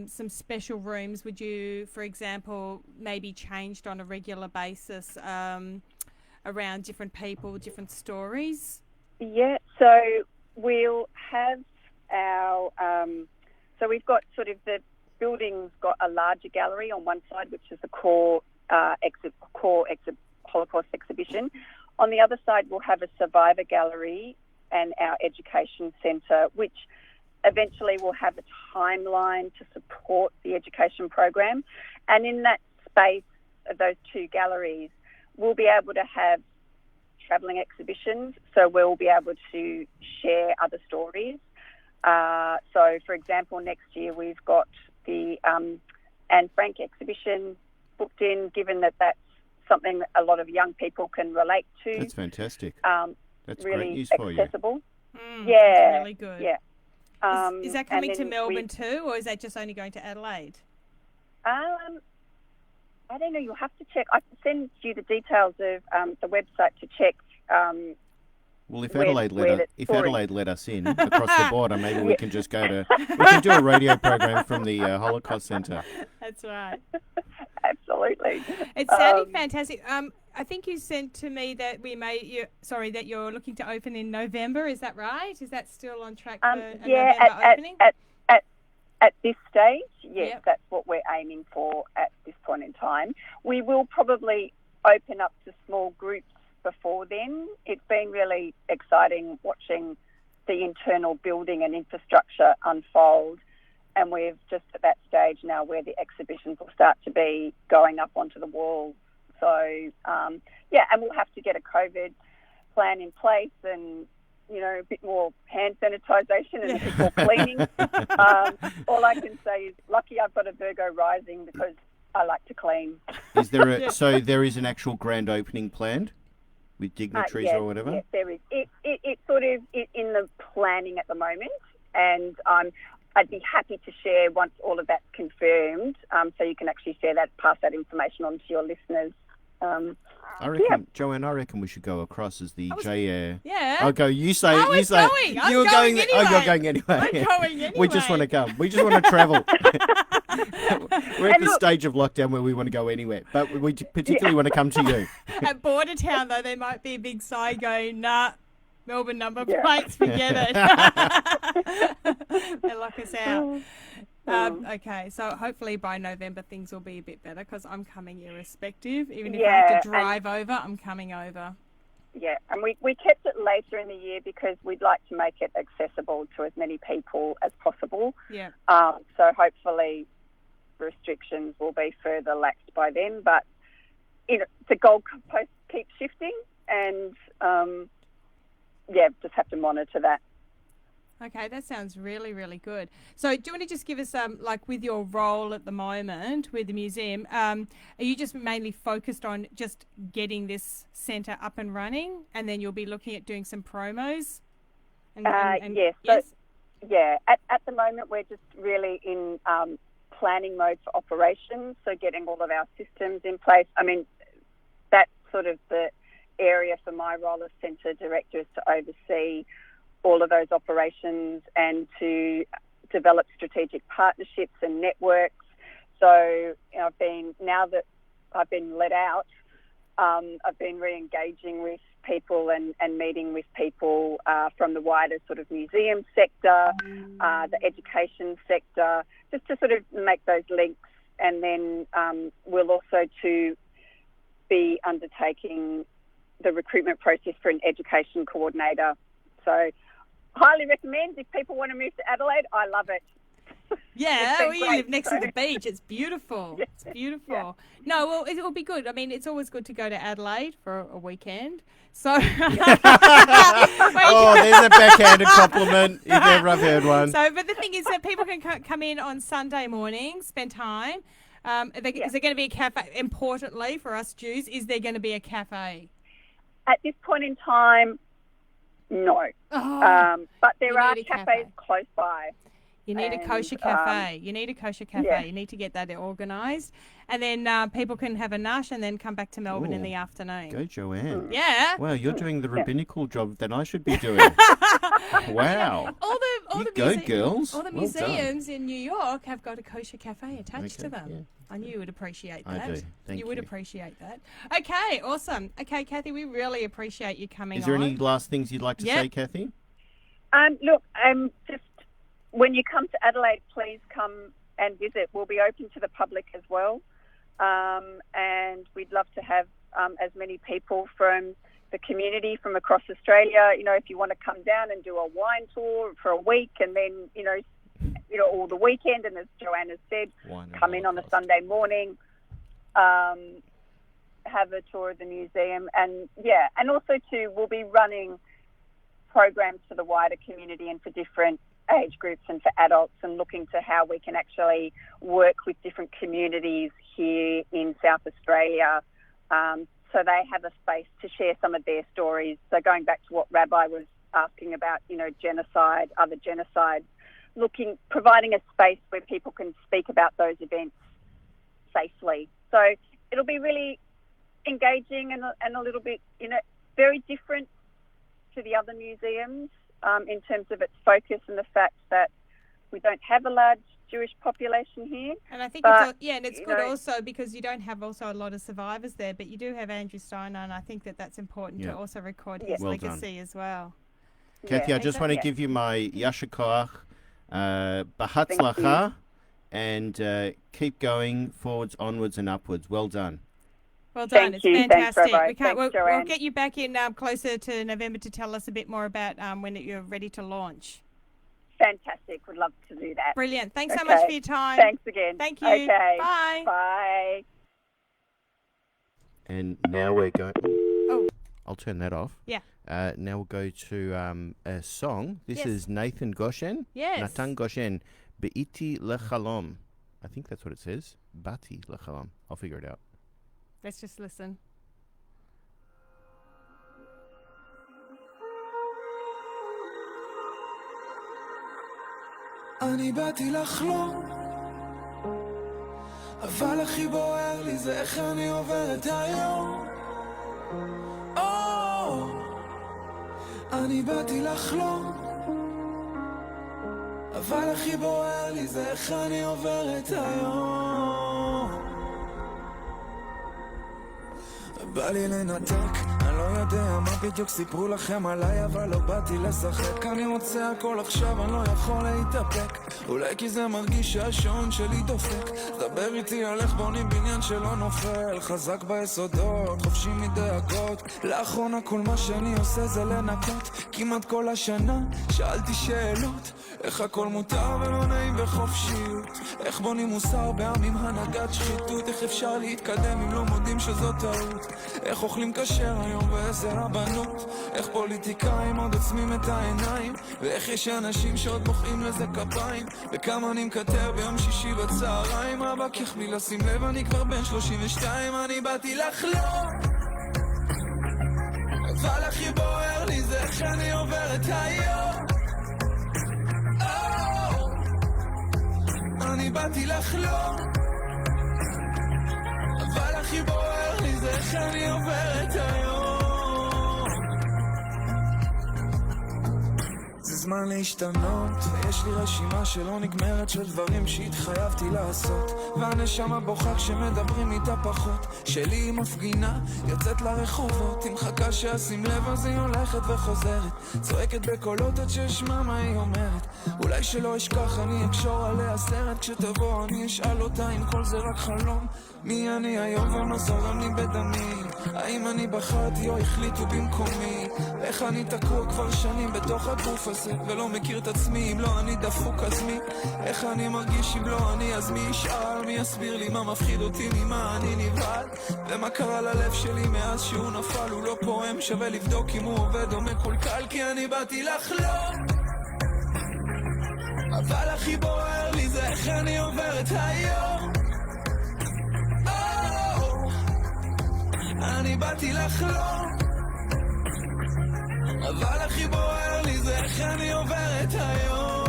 [SPEAKER 7] some special rooms. Would you, for example, maybe changed on a regular basis around different people, different stories?
[SPEAKER 10] Yeah, so we'll have our... so we've got sort of the building's got a larger gallery on one side, which is the core Holocaust exhibition. On the other side, we'll have a survivor gallery and our education centre, which eventually will have a timeline to support the education program. And in that space of those two galleries, we'll be able to have travelling exhibitions, so we'll be able to share other stories. So, for example, next year we've got the Anne Frank exhibition booked in, given that that's something that a lot of young people can relate to.
[SPEAKER 8] That's fantastic. That's
[SPEAKER 10] really
[SPEAKER 8] great news for you.
[SPEAKER 10] accessible.
[SPEAKER 7] That's
[SPEAKER 10] Yeah,
[SPEAKER 7] really good.
[SPEAKER 10] yeah.
[SPEAKER 7] Is that
[SPEAKER 10] and
[SPEAKER 7] coming to
[SPEAKER 10] then
[SPEAKER 7] Melbourne too, or is that just only going to Adelaide?
[SPEAKER 10] I don't know. You'll have to check. I can send you the details of the website to check.
[SPEAKER 8] Well, if
[SPEAKER 10] where-
[SPEAKER 8] Adelaide
[SPEAKER 10] where
[SPEAKER 8] let
[SPEAKER 10] that's stored.
[SPEAKER 8] Adelaide let us in across the border, maybe we can just go to. We can do a radio program from the Holocaust Centre.
[SPEAKER 7] That's right.
[SPEAKER 10] Absolutely.
[SPEAKER 7] It's sounding fantastic. I think you sent to me that that you're looking to open in November. Is that right? Is that still on track for a November opening?
[SPEAKER 10] At this stage, yes,
[SPEAKER 7] Yep.
[SPEAKER 10] that's what we're aiming for at this point in time. We will probably open up to small groups before then. It's been really exciting watching the internal building and infrastructure unfold, and we're just at that stage now where the exhibitions will start to be going up onto the walls. So, and we'll have to get a COVID plan in place and, a bit more hand sanitisation and a bit more cleaning. All I can say is lucky I've got a Virgo rising because I like to clean.
[SPEAKER 8] Is there so there is an actual grand opening planned with dignitaries or whatever?
[SPEAKER 10] Yes, there is. It's sort of in the planning at the moment, and I'd be happy to share once all of that's confirmed, so you can actually pass that information on to your listeners.
[SPEAKER 8] I reckon, Joanne, we should go across as the J-Air.
[SPEAKER 7] Yeah.
[SPEAKER 8] I'll go. You say.
[SPEAKER 7] I
[SPEAKER 8] you
[SPEAKER 7] was
[SPEAKER 8] say.
[SPEAKER 7] going. I'm
[SPEAKER 8] You're
[SPEAKER 7] going
[SPEAKER 8] going. Oh, you're
[SPEAKER 7] anyway.
[SPEAKER 8] going anyway.
[SPEAKER 7] I'm going anyway.
[SPEAKER 8] We just want to come. We just want to travel. We're at the stage of lockdown where we want to go anywhere, but we particularly want to come to you.
[SPEAKER 7] At Border Town, though, there might be a big sign going, nah, Melbourne number plates, forget it. They lock us out. Okay, so hopefully by November things will be a bit better because I'm coming irrespective. Even if I have to drive over, I'm coming over.
[SPEAKER 10] Yeah, and we kept it later in the year because we'd like to make it accessible to as many people as possible.
[SPEAKER 7] Yeah.
[SPEAKER 10] So hopefully restrictions will be further laxed by then. But the goalpost keeps shifting, and just have to monitor that.
[SPEAKER 7] Okay, that sounds really, really good. So do you want to just give us, with your role at the moment with the museum, are you just mainly focused on just getting this centre up and running, and then you'll be looking at doing some promos?
[SPEAKER 10] Yes.
[SPEAKER 7] Yes?
[SPEAKER 10] At the moment we're just really in planning mode for operations, so getting all of our systems in place. I mean, that's sort of the area for my role as centre director, is to oversee all of those operations and to develop strategic partnerships and networks. So now that I've been let out, I've been re-engaging with people and meeting with people from the wider sort of museum sector, the education sector, just to sort of make those links. And then we'll also to be undertaking the recruitment process for an education coordinator. So highly recommend if people want to move to Adelaide. I love it.
[SPEAKER 7] Yeah, you live next to the beach. It's beautiful. It's beautiful. Yeah. No, well, it will be good. I mean, it's always good to go to Adelaide for a weekend. So,
[SPEAKER 8] there's a backhanded compliment if ever I've heard one.
[SPEAKER 7] So, but the thing is that people can come in on Sunday morning, spend time. Is there going to be a cafe? Importantly for us Jews, is there going to be a cafe?
[SPEAKER 10] At this point in time, no. But there are cafes close by.
[SPEAKER 7] You need a kosher cafe. You need a kosher cafe. Yeah. You need to get that organised. And then people can have a nash and then come back to Melbourne in the afternoon.
[SPEAKER 8] Go, Joanne.
[SPEAKER 7] Yeah.
[SPEAKER 8] Wow, you're doing the rabbinical job that I should be doing. Wow.
[SPEAKER 7] All the
[SPEAKER 8] girls.
[SPEAKER 7] All the museums in New York have got a kosher cafe attached to them. Yeah. I knew you would appreciate that.
[SPEAKER 8] I do. Thank you.
[SPEAKER 7] You would appreciate that. Okay, awesome. Okay, Kathy, we really appreciate you coming on.
[SPEAKER 8] Is there any last things you'd like to say, Kathy?
[SPEAKER 10] Look, just when you come to Adelaide, please come and visit. We'll be open to the public as well. And we'd love to have as many people from the community from across Australia. If you want to come down and do a wine tour for a week and then, all the weekend, and as Joanne has said, come in on a Sunday morning, have a tour of the museum. And also too, we'll be running programs for the wider community and for different age groups and for adults, and looking to how we can actually work with different communities here in South Australia, so so they have a space to share some of their stories. So going back to what Rabbi was asking about, genocide, other genocides, providing a space where people can speak about those events safely. So it'll be really engaging and a little bit, very different to the other museums in terms of its focus and the fact that we don't have a large Jewish population here.
[SPEAKER 7] And I think it's good also because you don't have also a lot of survivors there, but you do have Andrew Steiner, and I think that's important to also record his legacy as well.
[SPEAKER 8] Kathy, I just want to give you my Yasher Koach, Bahatzlacha, and keep going forwards, onwards, and upwards. Well done.
[SPEAKER 7] Well done.
[SPEAKER 10] Thank
[SPEAKER 7] It's
[SPEAKER 10] you.
[SPEAKER 7] fantastic.
[SPEAKER 10] Thanks, Rabbi.
[SPEAKER 7] We'll get you back in closer to November to tell us a bit more about when you're ready to launch.
[SPEAKER 10] Fantastic. Would love to do that.
[SPEAKER 7] Brilliant. Thanks so much for your time.
[SPEAKER 10] Thanks again.
[SPEAKER 7] Thank you.
[SPEAKER 10] Okay.
[SPEAKER 7] Bye.
[SPEAKER 10] Bye.
[SPEAKER 8] And now we're going...
[SPEAKER 7] Oh.
[SPEAKER 8] I'll turn that off.
[SPEAKER 7] Yeah.
[SPEAKER 8] Now we'll go to a song. This is Nathan Goshen.
[SPEAKER 7] Yes.
[SPEAKER 8] Natan Goshen. Be'iti lechalom. I think that's what it says. Bati lechalom. I'll figure it out.
[SPEAKER 7] Let's just listen.
[SPEAKER 6] אני באתי לחלום, אבל הכי בוער לי זה איך אני עובר את היום. אני באתי לחלום, אבל הכי בוער לי זה איך אני עובר את היום. בא לי לנתק, אני לא יודע מה בדיוק סיפרו לכם עליי, אבל לא באתי לשחק. אני רוצה הכל עכשיו, אני לא יכול להתאפק. אולי כי זה מרגיש שהשעון שלי דופק. דבר איתי על איך בונים בניין שלא נופל, חזק ביסודות, חופשי מדאגות. לאחרונה כל מה שאני עושה זה לנקות. כמעט כל השנה שאלתי שאלות, איך הכל מותר ולא נעים וחופשיות, איך בונים מוסר בעם עם הנהגת שחיתות, איך אפשר להתקדם אם לא מודים שזו טעות, איך אוכלים כשר היום ואיזה רבנות, איך פוליטיקאים עוד עוצמים את העיניים, ואיך יש אנשים שעוד מוחאים לזה כפיים, וכמה אני מקטר ביום שישי בצהריים. אבא כך בלי לשים לב אני כבר בן 32, אני באתי לחלום, אבל הכי בוער לי זה איך אני עובר את היום. אני באתי לחלום, אבל הכי בוער לי זה איך אני עובר את היום. זה זמן להשתנות, ויש לי רשימה שלא נגמרת של דברים שהתחייבתי לעשות, והנשמה בוכה כשמדברים איתה פחות. שלי היא מפגינה, יוצאת לרחובות, היא מחכה שאשים לב אז היא הולכת וחוזרת, צועקת בקולות עד ששמע מה היא אומרת. אולי שלא אשכח אני אקשור עליה סרט, כשתבוא אני אשאל אותה אם כל זה רק חלום. מי אני היום ומה זורם לי בדמי, האם אני בחרתי או החליטו במקומי, איך אני תקוע כבר שנים בתוך הגוף הזה ולא מכיר את עצמי, אם לא אני דפוק אז מי, איך אני מרגיש אם לא אני אז מי ישאל, מי יסביר לי מה מפחיד אותי, ממה אני נבהל, ומה קרה ללב שלי מאז שהוא נפל, הוא לא פועם, שווה לבדוק אם הוא עובד או מקולקל, כי אני באתי לחלום, אבל הכי בוער לי זה איך אני עובר את היום. אני באתי לחלום, אבל הכי בוער לי זה איך אני עובר את היום.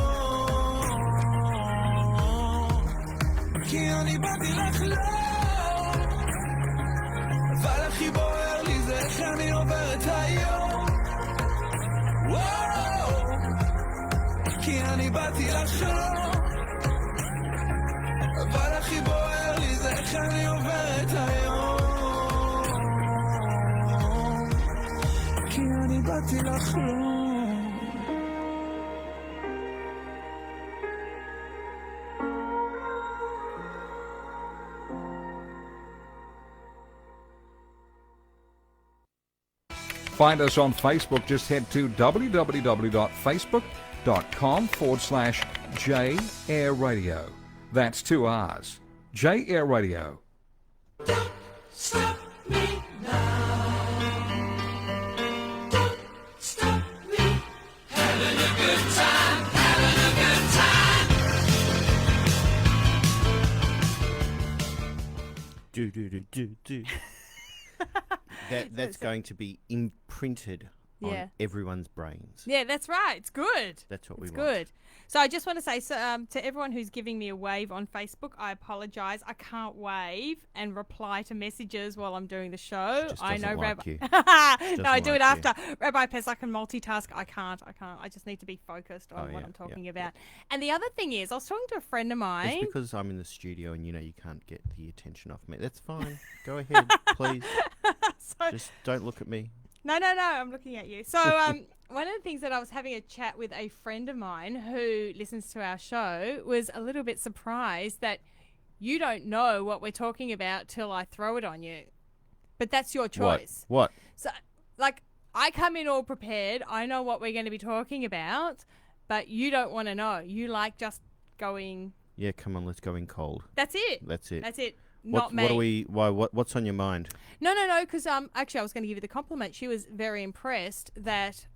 [SPEAKER 6] כי אני באתי לחלום, אבל הכי בוער לי זה איך אני עובר את היום. כי אני באתי לחלום, אבל הכי בוער לי זה איך אני עובר את היום. כי אני באתי לחלום.
[SPEAKER 11] Find us on Facebook. Just head to www.facebook.com/J Air Radio. That's 2 R's. J Air Radio.
[SPEAKER 6] Don't stop me now. Don't stop me. Having a good time. Having a good time.
[SPEAKER 8] Do do do do do. That's going to be imprinted on everyone's brains.
[SPEAKER 7] Yeah, that's right. It's good.
[SPEAKER 8] That's what we want.
[SPEAKER 7] It's good. So I just want to say to everyone who's giving me a wave on Facebook, I apologise. I can't wave and reply to messages while I'm doing the show.
[SPEAKER 8] She just
[SPEAKER 7] I know,
[SPEAKER 8] doesn't like you.
[SPEAKER 7] No, I do
[SPEAKER 8] like
[SPEAKER 7] it after. Rabbi Pesach can multitask. I can't. I just need to be focused on what I'm talking about. And the other thing is, I was talking to a friend of mine.
[SPEAKER 8] It's because I'm in the studio and you can't get the attention off me. That's fine. Go ahead, please. Just don't look at me.
[SPEAKER 7] No, I'm looking at you. So one of the things that I was having a chat with a friend of mine who listens to our show was a little bit surprised that you don't know what we're talking about till I throw it on you. But that's your choice.
[SPEAKER 8] What?
[SPEAKER 7] So, like, I come in all prepared. I know what we're going to be talking about, but you don't want to know. You like just going...
[SPEAKER 8] Yeah, come on, let's go in cold.
[SPEAKER 7] That's it.
[SPEAKER 8] That's it.
[SPEAKER 7] That's it. Not me.
[SPEAKER 8] What's on your mind?
[SPEAKER 7] No, because actually I was going to give you the compliment. She was very impressed that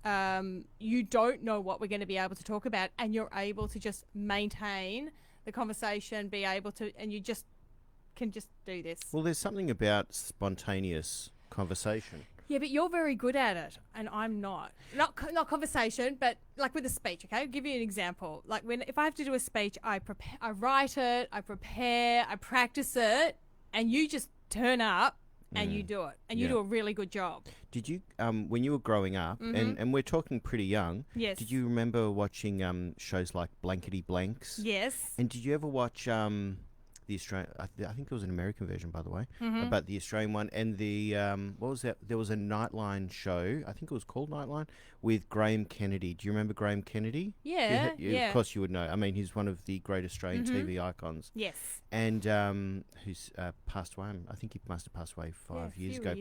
[SPEAKER 7] you don't know what we're going to be able to talk about, and you're able to just maintain the conversation, be able to, and you can just do this.
[SPEAKER 8] Well, there's something about spontaneous conversation.
[SPEAKER 7] Yeah, but you're very good at it, and I'm not. Not conversation, but like with a speech. Okay, I'll give you an example. Like if I have to do a speech, I prepare, I write it, I prepare, I practice it, and you just turn up and you do it, and you do a really good job.
[SPEAKER 8] Did you, when you were growing up, and we're talking pretty young?
[SPEAKER 7] Yes.
[SPEAKER 8] Did you remember watching shows like Blankety Blanks?
[SPEAKER 7] Yes.
[SPEAKER 8] And did you ever watch the Australian? I think it was an American version, by the way, but the Australian one and the what was that? There was a Nightline show. I think it was called Nightline with Graham Kennedy. Do you remember Graham Kennedy?
[SPEAKER 7] Yeah.
[SPEAKER 8] Of course you would know. I mean, he's one of the great Australian TV icons.
[SPEAKER 7] Yes.
[SPEAKER 8] And who's passed away. I think he must have passed away 5 years ago.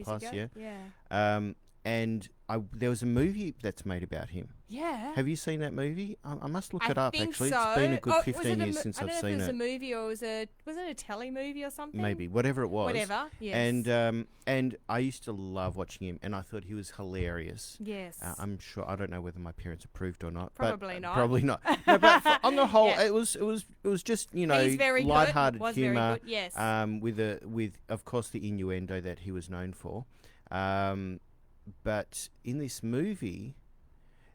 [SPEAKER 7] Yeah.
[SPEAKER 8] And there was a movie that's made about him.
[SPEAKER 7] Yeah.
[SPEAKER 8] Have you seen that movie? I must look it up,
[SPEAKER 7] think
[SPEAKER 8] actually.
[SPEAKER 7] So.
[SPEAKER 8] It's been a good 15 years since I've seen it.
[SPEAKER 7] I don't know if it was a movie or was it a telly movie or something?
[SPEAKER 8] Maybe. Whatever it was.
[SPEAKER 7] Whatever, yes.
[SPEAKER 8] And I used to love watching him, and I thought he was hilarious.
[SPEAKER 7] Yes.
[SPEAKER 8] I'm sure, I don't know whether my parents approved or not.
[SPEAKER 7] Probably
[SPEAKER 8] but,
[SPEAKER 7] not.
[SPEAKER 8] Probably not. No, but on the whole, it was just,
[SPEAKER 7] He's very
[SPEAKER 8] lighthearted
[SPEAKER 7] good.
[SPEAKER 8] humour.
[SPEAKER 7] Yes.
[SPEAKER 8] With, of course, the innuendo that he was known for. But in this movie,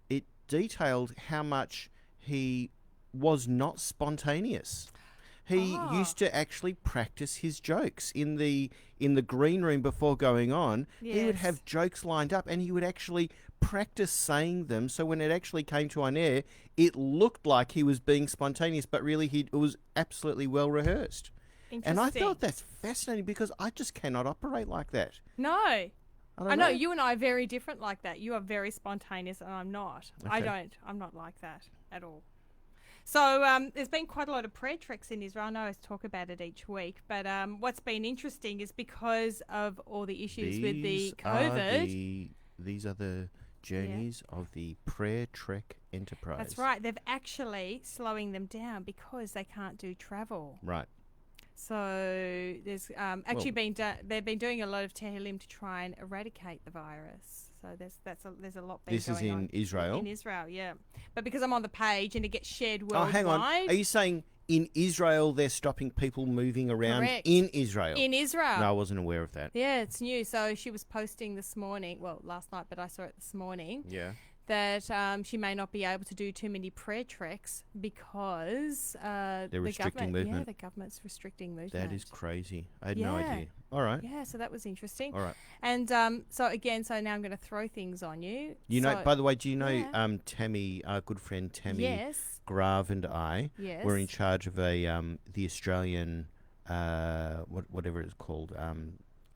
[SPEAKER 8] it detailed how much he was not spontaneous. He used to actually practice his jokes in the green room before going on.
[SPEAKER 7] Yes.
[SPEAKER 8] He would have jokes lined up, and he would actually practice saying them. So when it actually came to on air, it looked like he was being spontaneous, but really it was absolutely well rehearsed. And I thought that's fascinating because I just cannot operate like that.
[SPEAKER 7] No. I know you and I are very different like that. You are very spontaneous and I'm not.
[SPEAKER 8] Okay.
[SPEAKER 7] I'm not like that at all. So there's been quite a lot of prayer treks in Israel. I know I talk about it each week, but what's been interesting is because of all the issues with the COVID.
[SPEAKER 8] These are the journeys of the prayer trek enterprise.
[SPEAKER 7] That's right. They've actually slowing them down because they can't do travel.
[SPEAKER 8] Right.
[SPEAKER 7] So there's they've been doing a lot of Tehillim to try and eradicate the virus. So there's a lot going on.
[SPEAKER 8] This is in Israel?
[SPEAKER 7] In Israel, yeah. But because I'm on the page and it gets shared worldwide.
[SPEAKER 8] Oh, hang on. Are you saying in Israel they're stopping people moving around?
[SPEAKER 7] Correct.
[SPEAKER 8] In Israel?
[SPEAKER 7] In Israel.
[SPEAKER 8] No, I wasn't aware of that.
[SPEAKER 7] Yeah, it's new. So she was posting this morning, well, last night, but I saw it this morning.
[SPEAKER 8] Yeah.
[SPEAKER 7] That she may not be able to do too many prayer treks because
[SPEAKER 8] they're restricting movement.
[SPEAKER 7] Yeah, the government's restricting movement.
[SPEAKER 8] That is crazy. I had no idea. All right.
[SPEAKER 7] Yeah, so that was interesting.
[SPEAKER 8] All right.
[SPEAKER 7] And so now I'm going to throw things on you.
[SPEAKER 8] You know, by the way, do you know Tammy, our good friend Tammy Grav and I were in charge of the Australian whatever it's called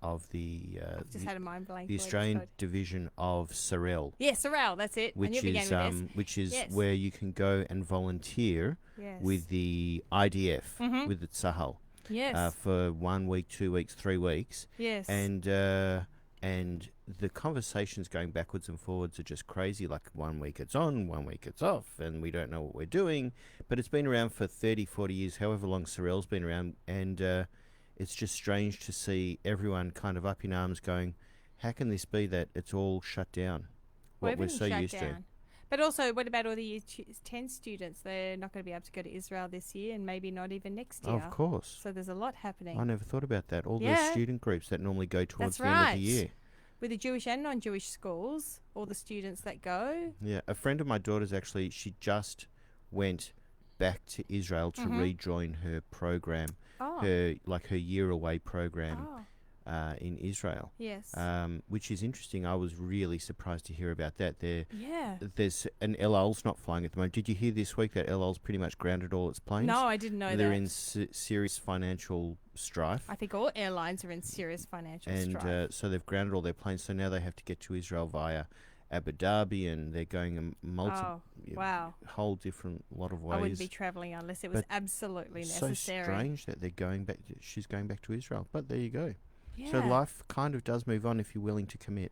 [SPEAKER 8] of the
[SPEAKER 7] just had a mind blank.
[SPEAKER 8] The Australian division of Sorel.
[SPEAKER 7] Yeah, Sorel, that's it.
[SPEAKER 8] Which is where you can go and volunteer with the IDF, with the Tzahal.
[SPEAKER 7] Yes.
[SPEAKER 8] For 1 week, 2 weeks, 3 weeks.
[SPEAKER 7] Yes.
[SPEAKER 8] And the conversations going backwards and forwards are just crazy. Like 1 week it's on, 1 week it's off, and we don't know what we're doing. But it's been around for 30, 40 years, however long Sorel's been around, and it's just strange to see everyone kind of up in arms going, how can this be that it's all shut down? What we're so used to.
[SPEAKER 7] But also, what about all the Year 10 students? They're not going to be able to go to Israel this year and maybe not even next year.
[SPEAKER 8] Oh, of course.
[SPEAKER 7] So there's a lot happening.
[SPEAKER 8] I never thought about that. All the student groups that normally go towards the end of the year.
[SPEAKER 7] with the Jewish and non-Jewish schools, all the students that go.
[SPEAKER 8] Yeah, a friend of my daughter's actually, she just went back to Israel to rejoin her program, her year away program in Israel.
[SPEAKER 7] Yes.
[SPEAKER 8] Which is interesting. I was really surprised to hear about that.
[SPEAKER 7] Yeah.
[SPEAKER 8] There's an El Al's not flying at the moment. Did you hear this week that El Al's pretty much grounded all its planes?
[SPEAKER 7] No, I didn't know
[SPEAKER 8] They're
[SPEAKER 7] that.
[SPEAKER 8] in serious financial strife.
[SPEAKER 7] I think all airlines are in serious financial strife.
[SPEAKER 8] And so they've grounded all their planes. So now they have to get to Israel via Abu Dhabi, and they're going a whole different lot of ways.
[SPEAKER 7] I wouldn't be travelling unless it was absolutely necessary.
[SPEAKER 8] So strange that they're going back. She's going back to Israel, but there you go.
[SPEAKER 7] Yeah.
[SPEAKER 8] So life kind of does move on if you're willing to commit.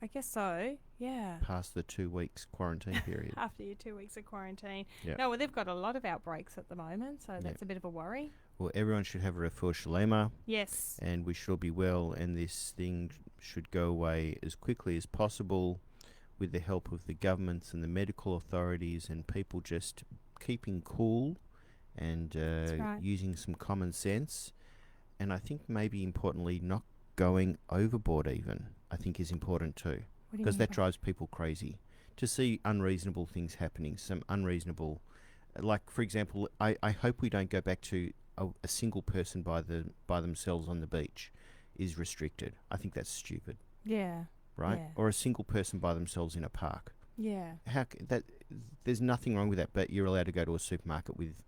[SPEAKER 7] I guess so. Yeah.
[SPEAKER 8] Past the 2 weeks quarantine period.
[SPEAKER 7] After your 2 weeks of quarantine.
[SPEAKER 8] Yep.
[SPEAKER 7] No, well, they've got a lot of outbreaks at the moment, so that's a bit of a worry.
[SPEAKER 8] Well, everyone should have a refuah shalema.
[SPEAKER 7] Yes.
[SPEAKER 8] And we should all be well, and this thing should go away as quickly as possible with the help of the governments and the medical authorities and people just keeping cool and using some common sense. And I think maybe importantly, not going overboard even, I think is important too. Because that drives people crazy. To see unreasonable things happening, some unreasonable... Like, for example, I hope we don't go back to a single person by themselves on the beach is restricted. I think that's stupid.
[SPEAKER 7] Yeah.
[SPEAKER 8] Right?
[SPEAKER 7] Yeah.
[SPEAKER 8] Or a single person by themselves in a park.
[SPEAKER 7] Yeah.
[SPEAKER 8] There's nothing wrong with that, but you're allowed to go to a supermarket with,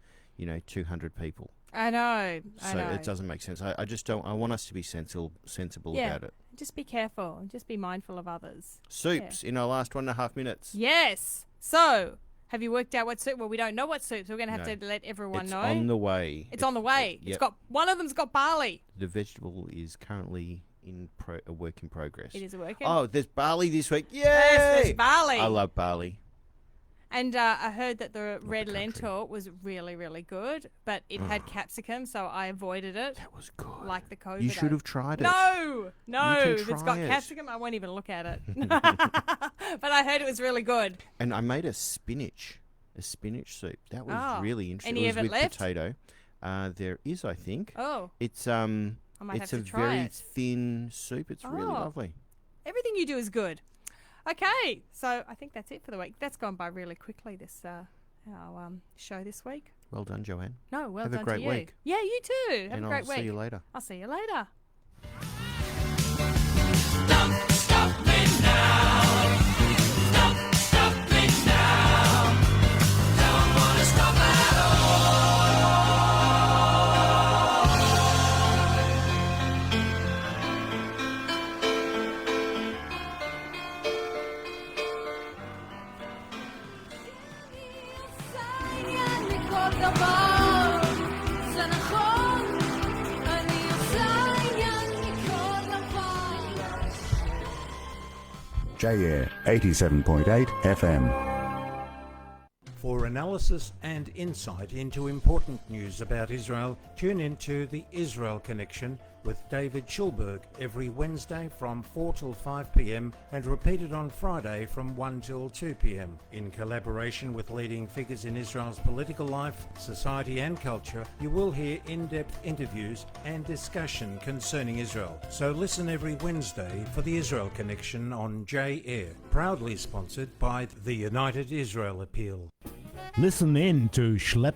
[SPEAKER 8] 200 people.
[SPEAKER 7] I know.
[SPEAKER 8] So it doesn't make sense. I just don't. I want us to be sensible about it.
[SPEAKER 7] Just be careful. Just be mindful of others.
[SPEAKER 8] Soups in our last 1.5 minutes.
[SPEAKER 7] Yes. So, have you worked out what soup? Well, we don't know what soup, so we're going to have to let everyone know.
[SPEAKER 8] It's on the way.
[SPEAKER 7] It's on the way.
[SPEAKER 8] Yep.
[SPEAKER 7] It's got one of them's got barley.
[SPEAKER 8] The vegetable is currently in a work in progress.
[SPEAKER 7] It is a work
[SPEAKER 8] Oh, there's barley this week. Yay!
[SPEAKER 7] Yes, there's barley.
[SPEAKER 8] I love barley.
[SPEAKER 7] And I heard that the red lentil was really, really good, but it had capsicum, so I avoided it.
[SPEAKER 8] That was good.
[SPEAKER 7] Like the COVID.
[SPEAKER 8] You should have tried it.
[SPEAKER 7] No, if it's got
[SPEAKER 8] try it.
[SPEAKER 7] capsicum, I won't even look at it. But I heard it was really good.
[SPEAKER 8] And I made a spinach soup. That was really interesting.
[SPEAKER 7] Any
[SPEAKER 8] it was
[SPEAKER 7] of it
[SPEAKER 8] with
[SPEAKER 7] left?
[SPEAKER 8] Potato. There is, I think.
[SPEAKER 7] Oh.
[SPEAKER 8] It's
[SPEAKER 7] I might
[SPEAKER 8] it's
[SPEAKER 7] have
[SPEAKER 8] a
[SPEAKER 7] to try
[SPEAKER 8] very
[SPEAKER 7] it.
[SPEAKER 8] thin soup. It's really lovely.
[SPEAKER 7] Everything you do is good. Okay, so I think that's it for the week. That's gone by really quickly, this our show this week.
[SPEAKER 8] Well done, Joanne.
[SPEAKER 7] No, well
[SPEAKER 8] have
[SPEAKER 7] done
[SPEAKER 8] a great
[SPEAKER 7] to you.
[SPEAKER 8] week.
[SPEAKER 7] Yeah, you too. Have
[SPEAKER 8] and
[SPEAKER 7] a great
[SPEAKER 8] I'll
[SPEAKER 7] week.
[SPEAKER 8] see you later.
[SPEAKER 7] I'll see you later.
[SPEAKER 6] Don't stop me now. Don't stop me now. Don't wanna stop at all.
[SPEAKER 9] JAir 87.8 FM.
[SPEAKER 3] For analysis and insight into important news about Israel, tune into the Israel Connection with David Schulberg every Wednesday from 4 till 5 p.m. and repeated on Friday from 1 till 2 p.m. In collaboration with leading figures in Israel's political life, society and culture, you will hear in-depth interviews and discussion concerning Israel. So listen every Wednesday for the Israel Connection on JAir, proudly sponsored by the United Israel Appeal.
[SPEAKER 12] Listen in to Schlepp